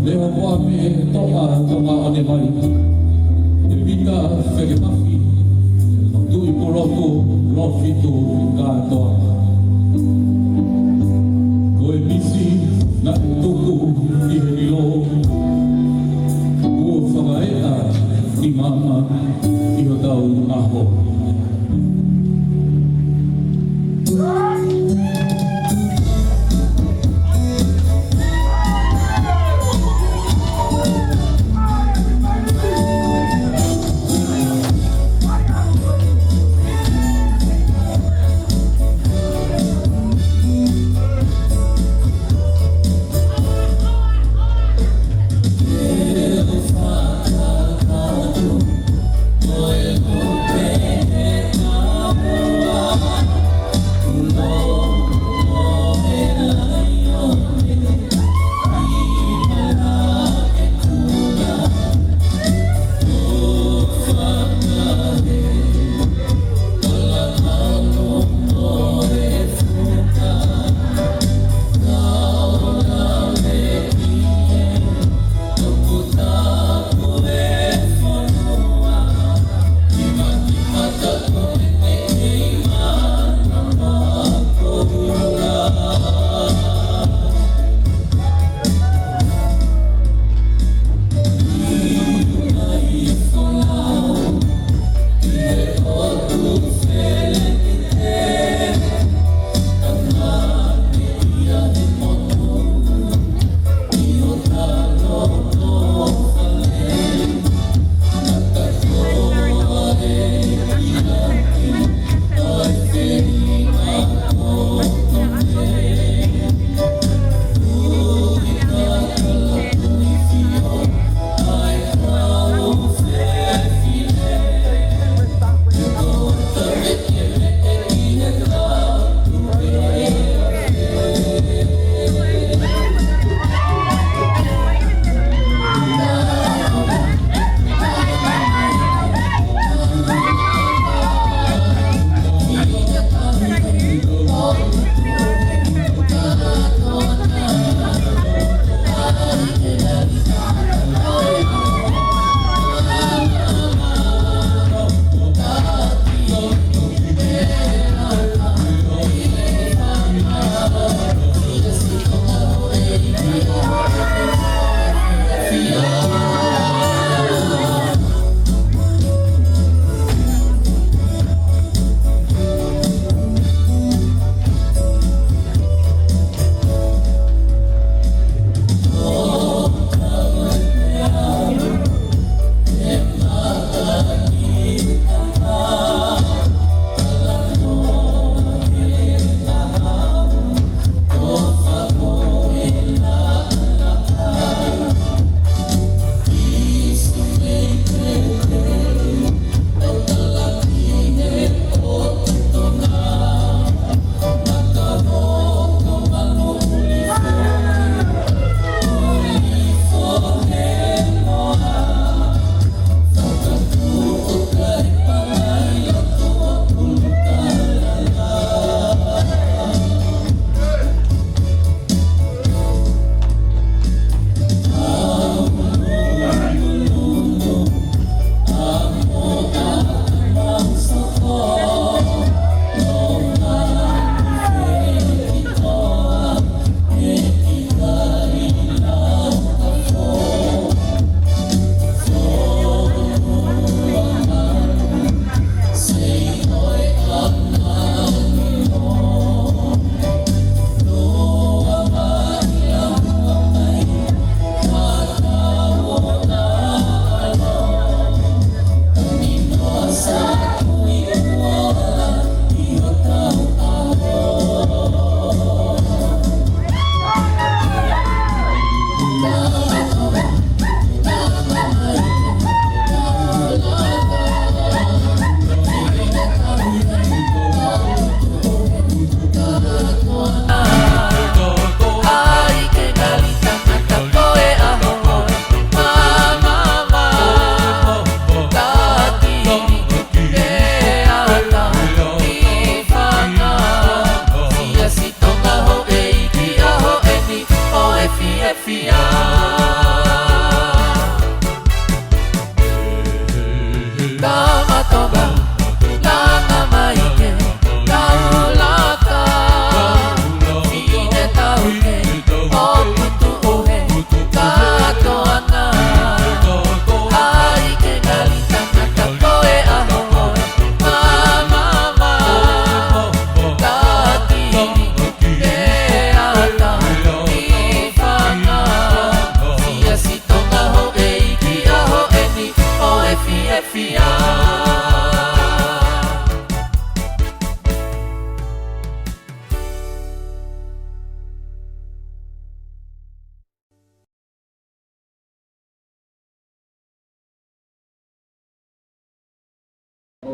Leo hoa me toa tonga ane mai. Pita wheke mawhi. Tui poroto lofitu katoa. Koe misi na tuku i he nilo. Kua whakaeta ki mama i ho tau aho.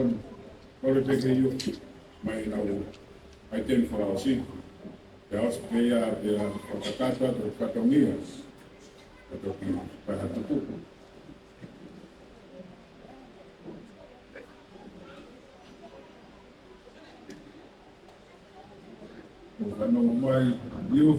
kon ore peke yu mai na u ai ten for our sin te os pe ya kakata to katongia to ki pa hatu no mai yu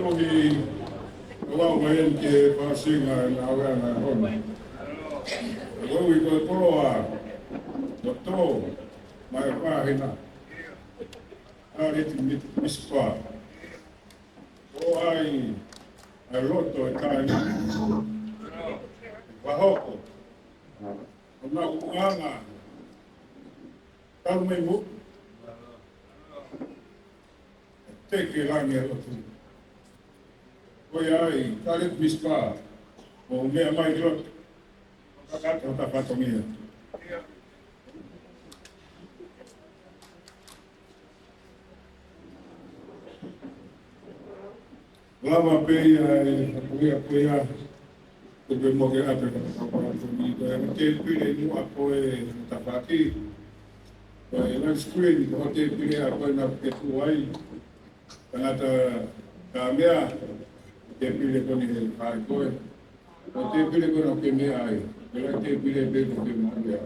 Tohi wau mai ke pasinga na wana hona. Wau ko poloa. Doktor mai pahina. Ari ti mispa. O ai roto kai. Wahoko. Ona uanga. Tau mai mu. Teke lange roto. Oi ai, kare mispa. O mea mai roto. Kakata tapatomia. Lama peia e peia o be mo ke ate ka pa ni ko te pile mu apo e tapaki ko e na screen ko te pile apo na ke tuai kanata ka mea te pile ko ni ai ko o te pile ko na ke mea ai ko te pile be ko ke mo mea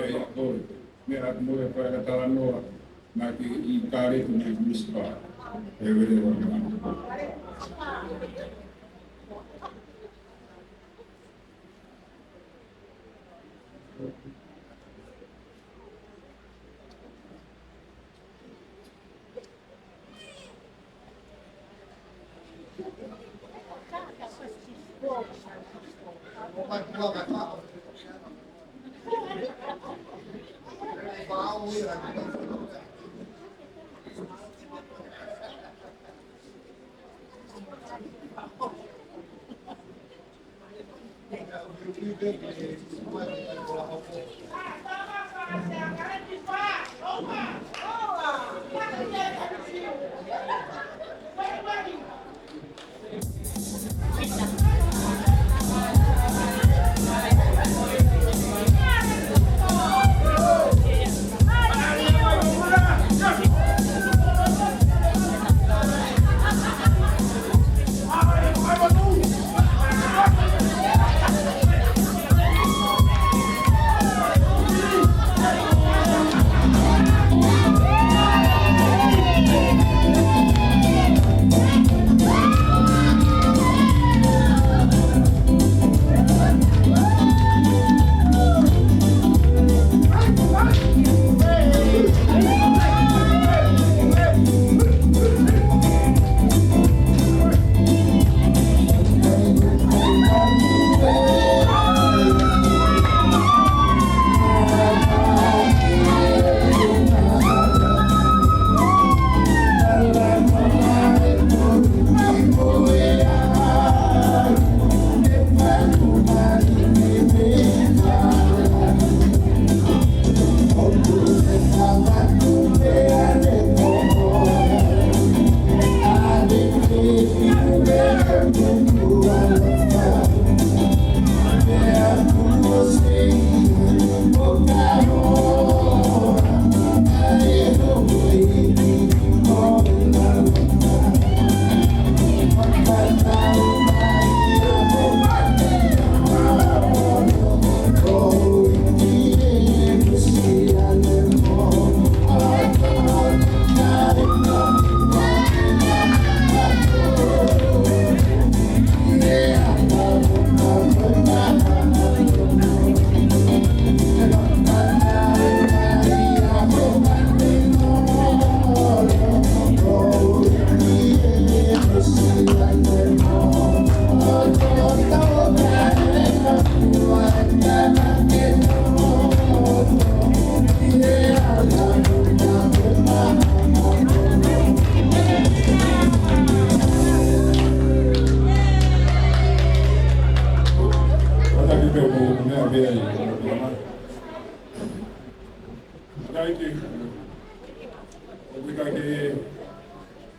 ya ko mea mo e pa na tala no na ki I kare ko ni mispa e vere ko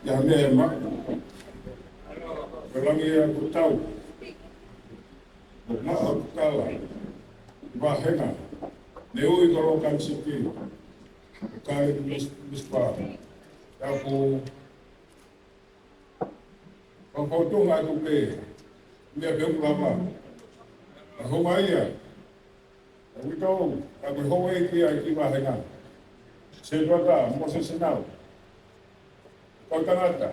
ya nema belangi ya kutau ma akala bahena neu I Logan sipi kai mispa aku Pagkotong ako pe me bem lama ako maya ako ito ako howe ki ai bahena se rota mo se sinau Tongatau'ataina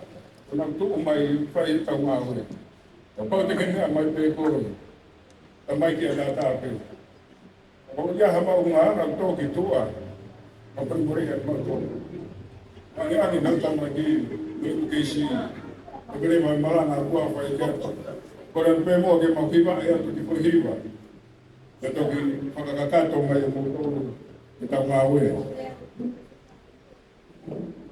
Nang tu mai fai tau ngau e. Ka pau te kene mai pe ko. Ta mai ki ada ta pe. O ya ha mau ngā nang tō ki tua. Ka pari e mau tō. Ani ani nang tau mai ki me ke si. Ka pere mai mara ngā kua fai kia. Kora pe mo ke mau hiwa e atu ki po hiwa. Ka tō ki whakakakato mai e mo tō. Ki tau ngau e. Thank you.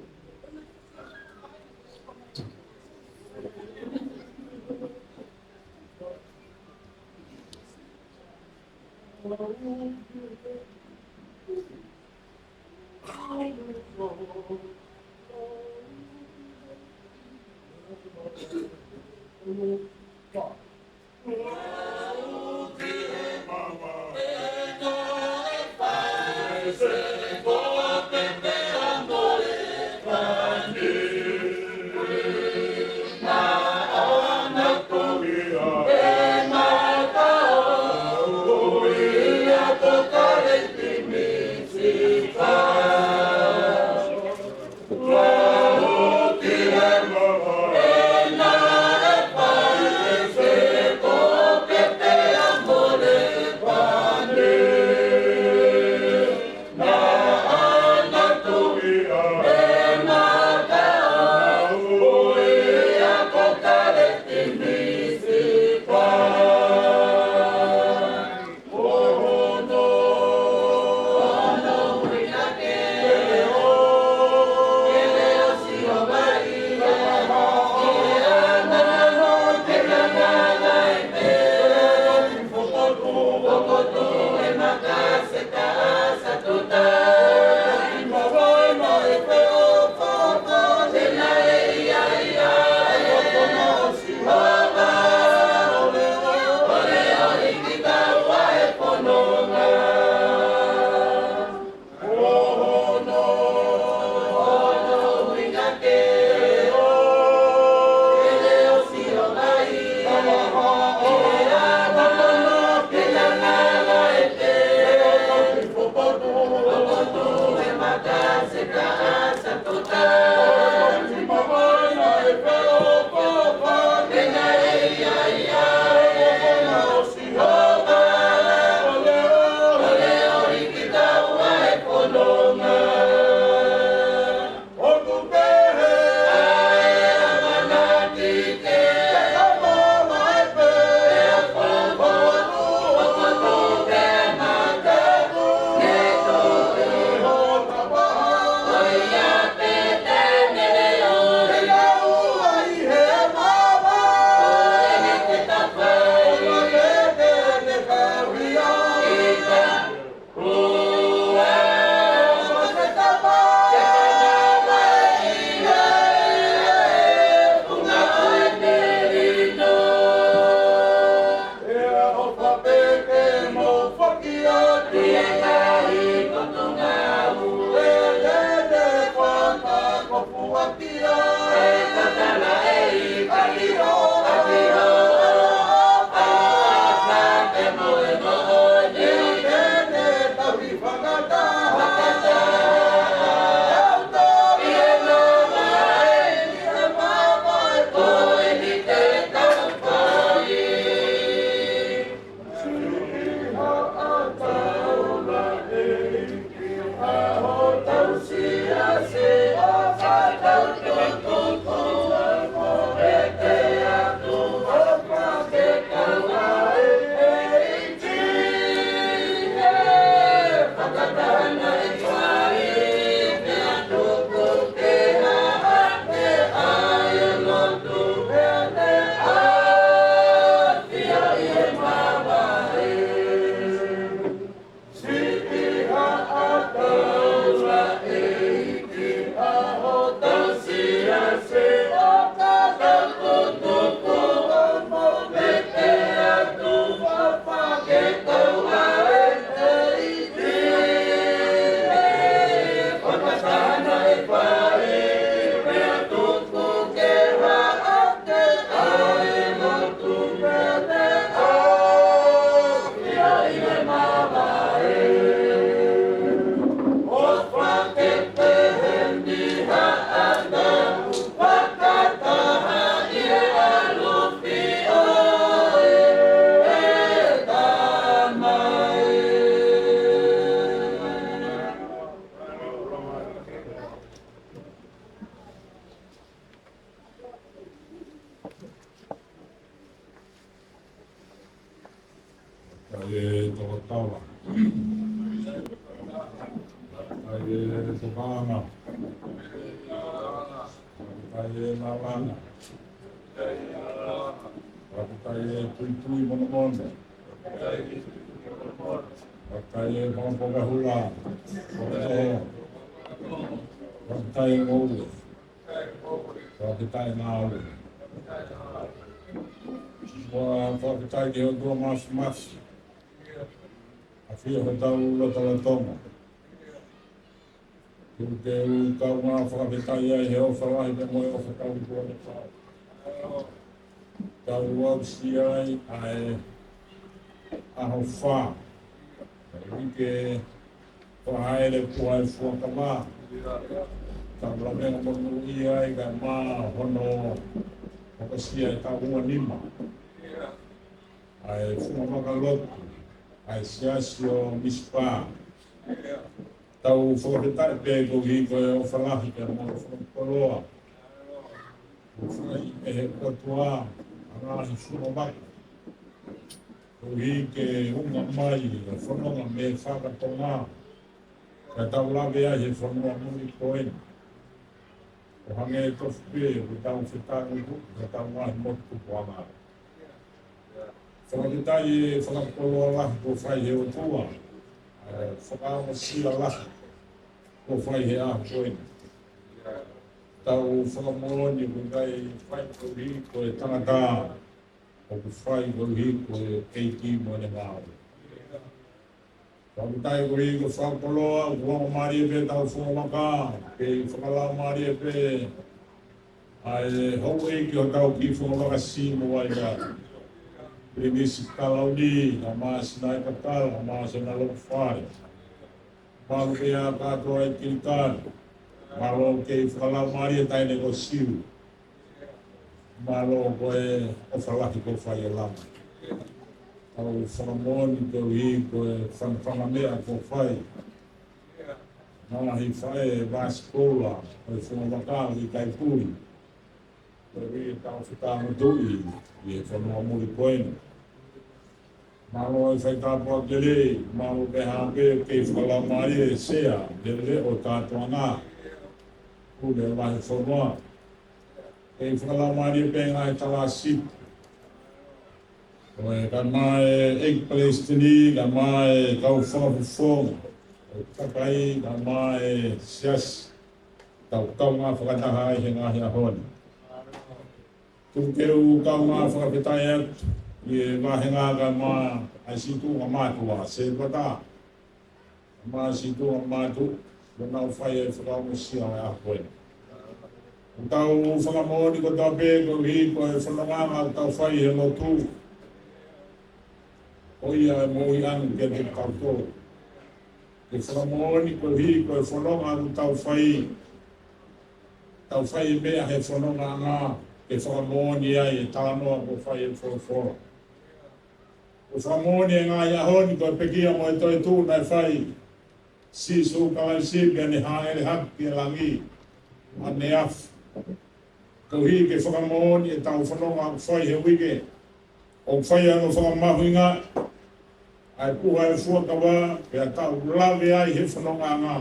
tawa. Ai tukanga. Ai lalana. Ai tui mono. Ai pomponga hula. Ai ngolu. Ai ngau. Whakatai ki o tua masi. A whia whatau ula talatonga. Kuru te u kau ngā whakatai ai he o whalahi me moe o whakau kua ne pao. Kau wau si ai ai aho wha. Rike whahaere puhai whuakamā. Kau ramenga monu i ai ka mā hono whakasia e ka ua nima. Ai whumamaka lotu, ai Siasi o mispa. Tau whakatai pe kohi koe o whalahi ka mo whakakoroa. Whai e he kotua, angahi whumamaka. Kohi ke unga mai, e whanonga me whakatonga. Ka tau lawe ai he whanonga muni koen. O hange e tofu pe, o tau whetanu ku, ka tau ngahi motu puanga. Whakatai e whakakoloa lahi ko whai he o tua. Whakaama sia lahi ko whai he a koen. Tau whakamoni ko kai whai ko hi ko e tangata. O ko whai ko hi ko e keiki mo ne ngāo. Whakatai ko hi ko whakakoloa, ko mari e pe tau whakamaka. Ke whakalau mari e pe. Ai hou e ki o tau ki whakamaka si mo wai ka. Konifelenisi kalauni, na sinai katal, na sinalong whare. Malo kaya kato ay kilitan. Malo kay whakalau mari tayo negosyo. Malo ko e o whalaki ko whai lang. Au whakamoni ko hi ko e whanamea ko whai. Nāhi whai e vaskola, o e whanamaka i kai pui. Ko e tau whakama tui. I e whanua muri koena. Malo e whaitapua kere, malo pe hape kei whakalau mai e sea, lele o tātua ngā. Kule e wahi whanua. Kei whakalau mai e pe ngā e tala sit. Ko e ka mai egg palestini, ka mai kau whakawhawhong. O takai, ka mai Siasi. Tau ngā whakataha i he ngāhi ahoni. Tukeu kau ngā whakapetai atu, i e wahenga ka mā ai situ ngā mātua, se pata. Mā situ ngā mātu, ko nau whai e whakaumusia ai a koe. O tau whakamoni ko tau pē, ko hi, ko e whananganga o tau whai he lotu. O ia e mōi anu ke te tau tō. Ke whakamoni ko hi, ko e whanonga o tau whai. Tau whai e mea he whanonga ngā. E whakamoni ai e tānoa ko whai e whawhora. O whakamoni e ngā iahoni ko e pekia mo e toi tūna e whai. Sisu kawai sipia ni haere haki e langi. Ane afu. Ko hi ke whakamoni e tau whanonga o whai he wike. O whai anu whakamahuinga. Ai puha e fuakawa e a tau lawe ai he whanonga ngā.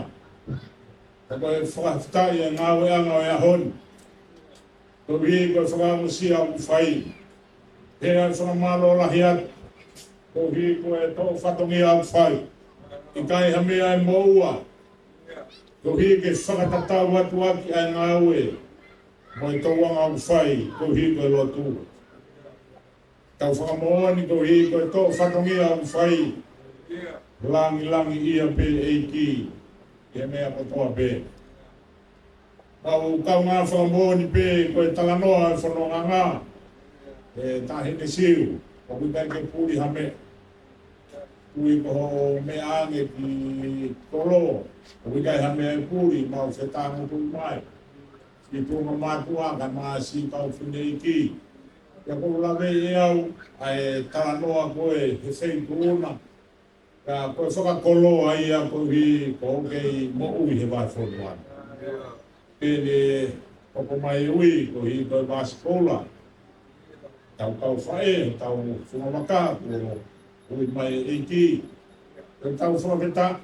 Tako e whakaftai e ngā weanga o iahoni. Ko hi ko whakamusia o whai. Hea e whakamalo lahi atu. Ko hi ko e tō whatongi au whai. I kai hamea e moua. Ko hi ke whakatatau atu aki ai ngā ue. Mo e tōwanga au whai. Ko hi ko e lotu. Tau whakamoani ko hi ko e tō whatongi au whai. Langi ia pe eiki. Ke mea kotoa pe. Au kau ngā whakamoni pe, ko e talanoa e whanonga ngā. E tahine siu, ko kukai ke puri hame. Kui ko ho me ange ki kolo, ko kukai hame e puri, mau whetangu tui mai. Ki tūma mātua, ka mā si kau whine iki. Ia ko lawe e au, ai talanoa koe, he whei tūna. Ka koe whakakolo ai a ko hi, ko kei mo ui he wai whonuana. Pene koko mai ui ko hi koe vaskola. Tau kau whae, tau whumamaka ko ui mai eiki. Ke tau whaketa,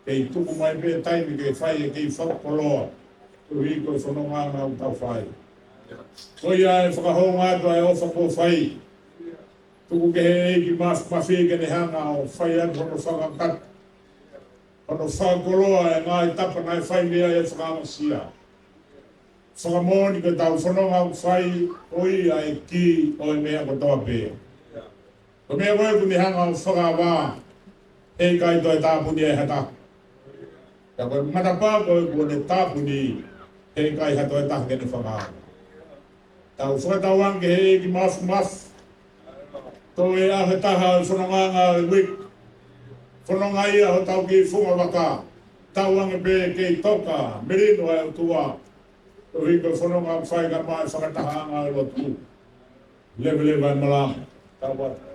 kei tuku mai pe taimi kei whai e kei whakapoloa. Tui koe whanonga ngā utau whai. Koi ai whakahau ngātua e ofa ko whai. Tuku ke he eiki mawhi ke ne hanga o whai atu hono whakakat. Hono whakakoloa e ngā i tapa nai whai mea e whakamasia. Whakamoni ke tau whanonga whai oi ai ki o e mea ko toa pēa. Ko mea koe ku ne hanga o whakawā. E kai toi tāpuni e hata. Ka koe matapā koe ku ne tāpuni e kai hato e taha kene whakawā. Tau whakatauang ke he ki maf. Tō e ahe taha o whanonga ngā wik. Whanonga ia ho tau ki whunga waka. Tauang e pe kei toka, merino e o tua. Tō hiko whanonga whai ka mai whakataha ngā ilo tu. Lewe e malang. Tau wata.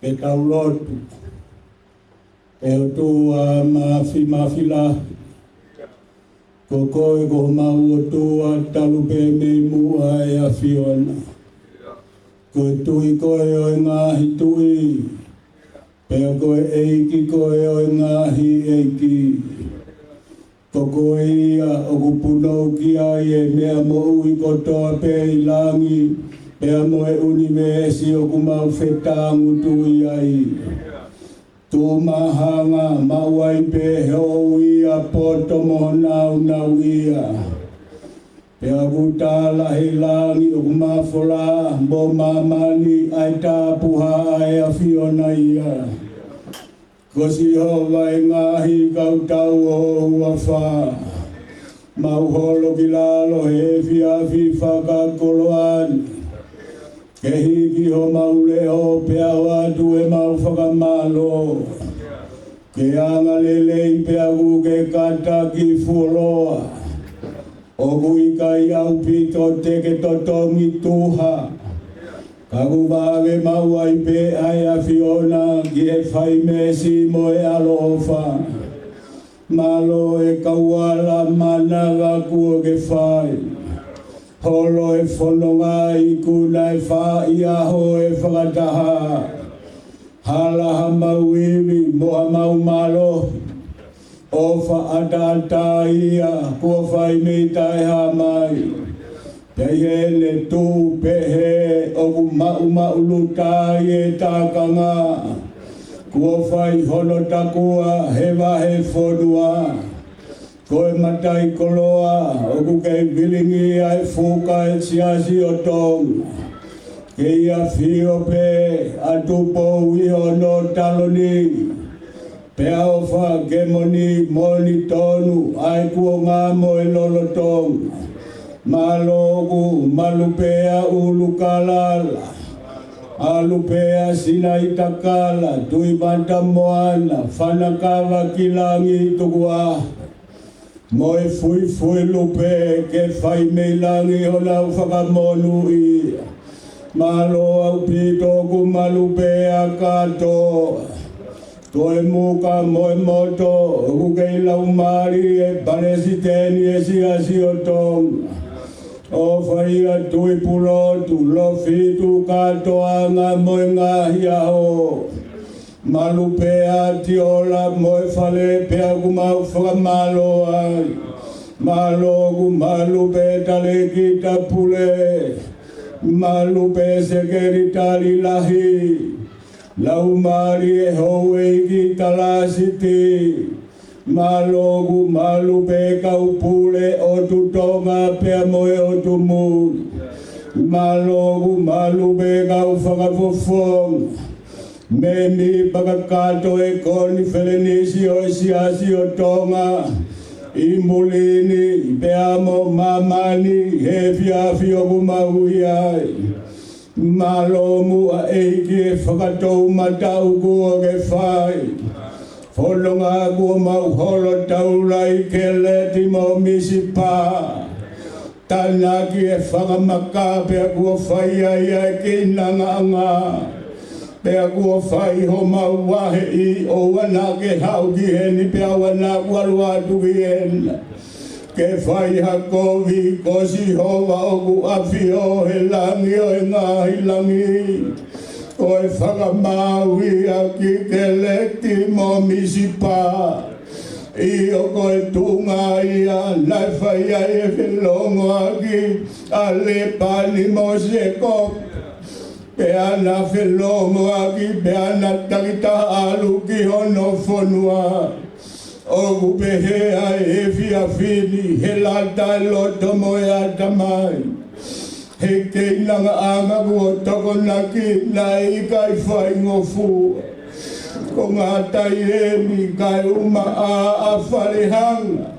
Ke tau lotu, e o tū mawhi la, ko koe ko mau o tū talu pe me mua e a whiona. Ko tui koe o e ngāhi tui, pe o koe eiki koe o e ngāhi eiki. Ko koe ia o kupunou ki ai e mea mo ui kotoa pe i langi, pea moe uni me esi o kumau whetangu tui ai. Tū mahanga mauai pe heo ia poto mo nau ia. Pea kutala he langi o kumawhola mo mamani ai tāpuha ai a whiona ia. Ko si hova e ngahi kautau o ua wha. Mau holo ki lalo he whiawhi whakakoloani. Ke hiki ho maule ho pea watu e mau whakamalo. Ke anga lelei pea kuke kata ki fuloa. O kui kai au pito teke totongi tuha. Kaku vāge mau ai pe ai a whiona ki e whai mesi mo e alofa. Malo e kauala managa kua ke whai. Holo e whanonga i kuna e wha i aho e whakataha. Halaha mau iwi moha mau malo. O wha ata ia kua whai me tai ha mai. Pei hele tū pehe o ku mau lutai e tākanga. Kua whai hono takua he wahe whonua. Koe matai koloa, o ku kei bilingi ai fuka e siasi o tong. Kei a whio pe, a tupo iho no taloni. Pea o wha ke moni tonu, ai kua ngā mo e lolo tong. Malo ku malupea ulu kalala. Alupea sina itakala, tui banta moana, whanakawa kilangi tukua. Moe fui lupe ke whai mei langi o nau whakamonu i. Malo au pito ku malupe a kato. Toe muka moe moto ku kei lau mari e paresi teni e siasi o tong. O whai a tui pulotu lo fitu kato anga moe ngahi aho. Malupe a tiola moe whale pea ku mau whakamalo ai. Malo ku malupe tale kita pule. Malupe sekeri tali lahi. Lau mari e hoe ki talasiti. Malo ku malupe kau pule o tutonga pea moe o tumu. Malo ku malupe kau whakafofong. Memi pakakato e Konifelenisi o Siasi o Tonga. Imulini peamo mamani he whiawhi o kumahui ai. Malomu a eiki e whakatou matau kua ke whai. Wholonga kua mau holo taulai ke leti mo misi pā. Tanaki e whakamaka pia kua whai ai ai ki nanga anga. Pea kua whai ho mau wahe I o wana ke hau ki heni pea wana walua tu ki hena. Ke whai ha kovi kosi hova o ku awhi o he langi o e ngahi langi. Koe whakamaui a ki ke leti mo misi pā. I o koe tunga ia nai whai ai e whelongo a ki a le pani mo se kopi. Pea na whelongo a ki pea na takita alu ki hono whonua. O kupehe ai e whia whini he lata loto moe a tamai. He kei nanga anga kua toko naki na I kai whai ngofu. Ko ngā tai e ni kai uma a wharehanga.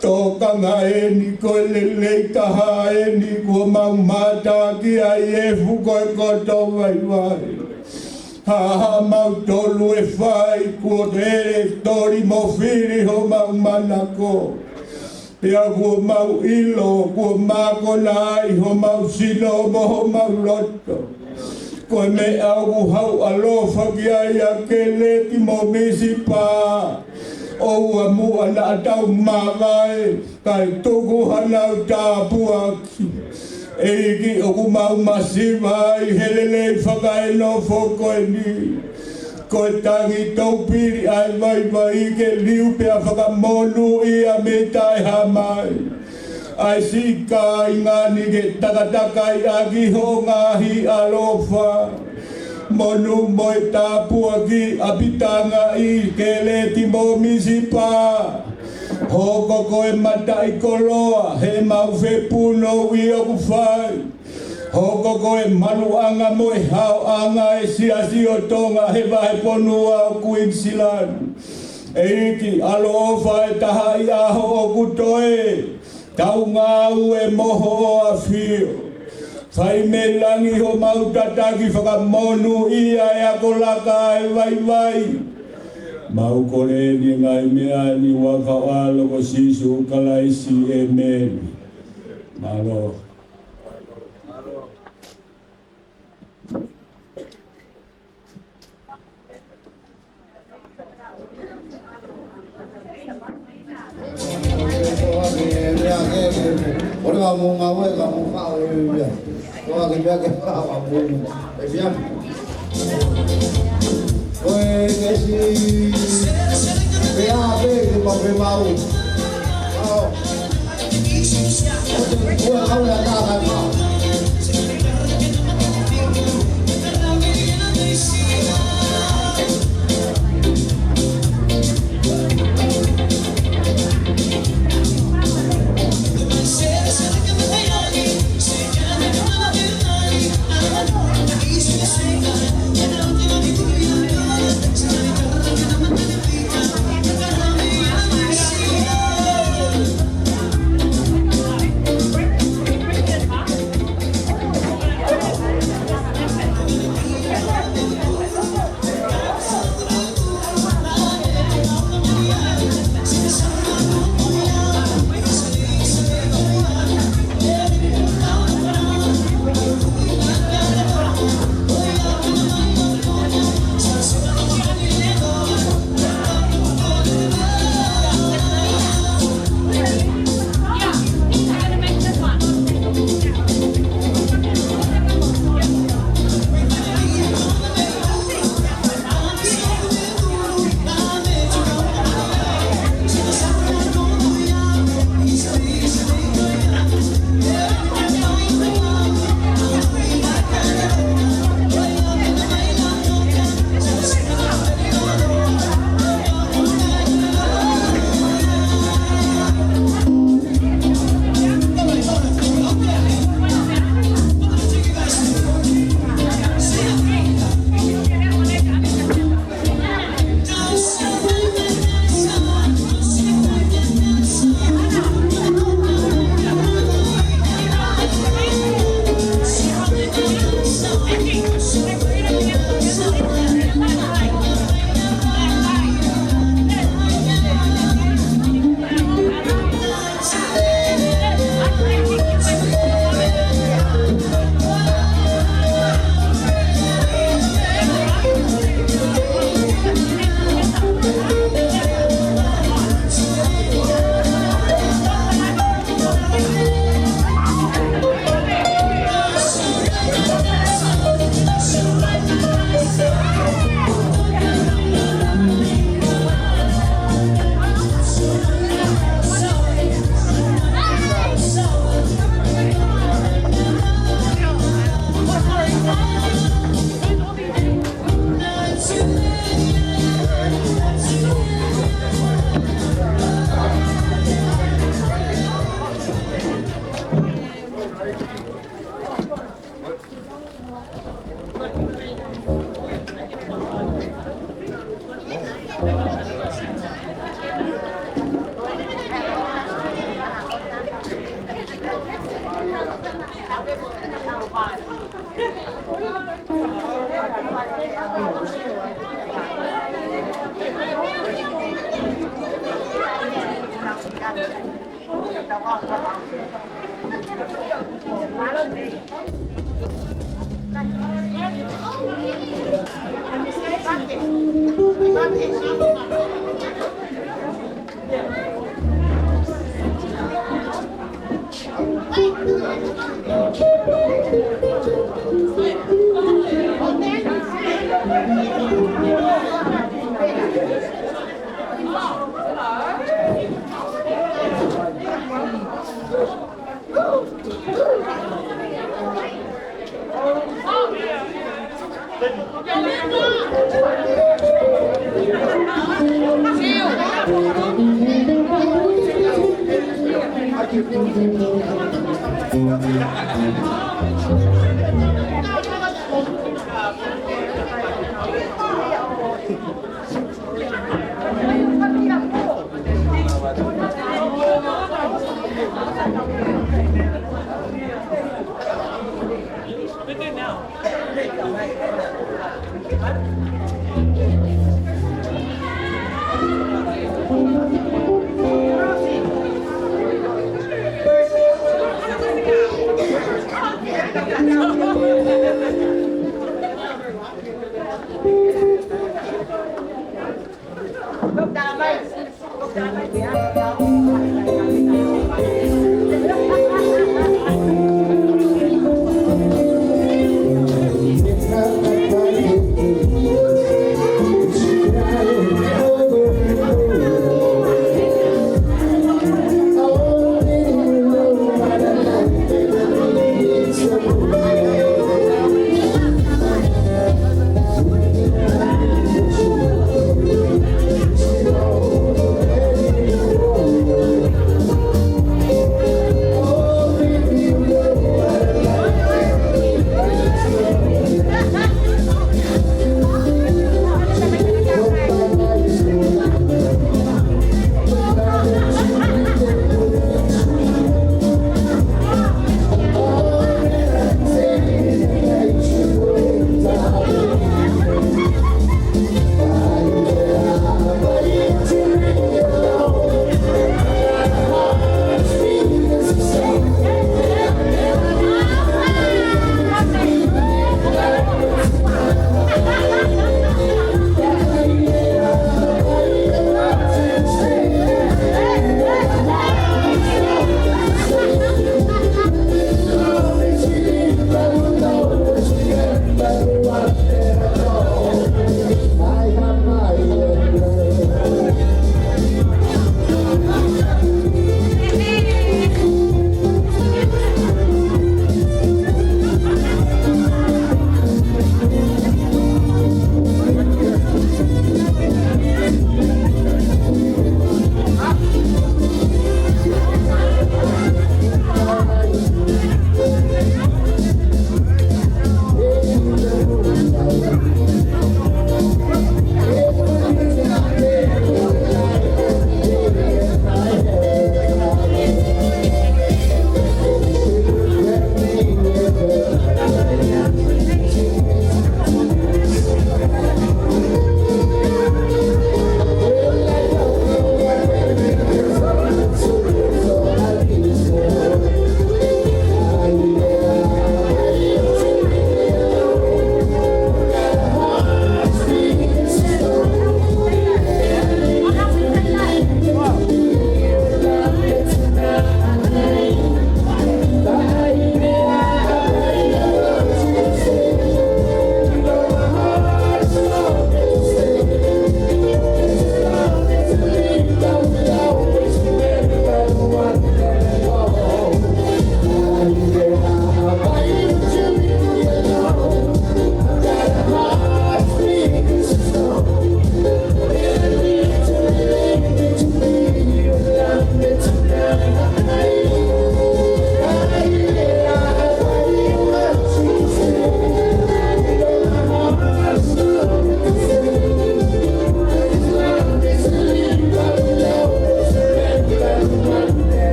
Toka ngā e ni koe lelei taha e ni kua mau mata ki ai e fukoe koto vai vai. Ha mau tolu e whai kua tere tori mo whiri ho mau manako. Pea kua mau ilo kua mako nai ho mau sino mo ho mau loto. Koe me au ku hau alofa ki ai a ke leti mo misi pā. O ua mua na atau magai, kai tuku hanau tāpuaki. E iki o ku mau masiva I helelei whakae no whoko e ni. Koe tangi taupiri ai vai vai ke liu pea whakamonu I a me tai hamai. Ai si ka I ngani ke takatakai a ki ho ngahi alofa. Monu moi tāpua ki apitanga I ke leti mo misi pā. Hoko koe mata I koloa, he mau whepuno I o ku whai. Hoko koe manuanga mo e hao anga e siasi o tonga he wahe ponua o Queensland. E iki alo ofa e taha I aho o kutoe, tau ngau e moho o a whio. Whai me langi ho mau tataki whakamonu ia e ako laka e vai vai. Mau kore ni ngai mea ni waka alo ko sisu kalaisi e men. Malo. Ora ka mo nga we ka mo ka we ya. Ko ka bia ke ka wa mo. E bia. Oe ke si. Bia be mo be mau. Oh. Ko ka la ka ka.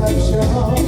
I've shown.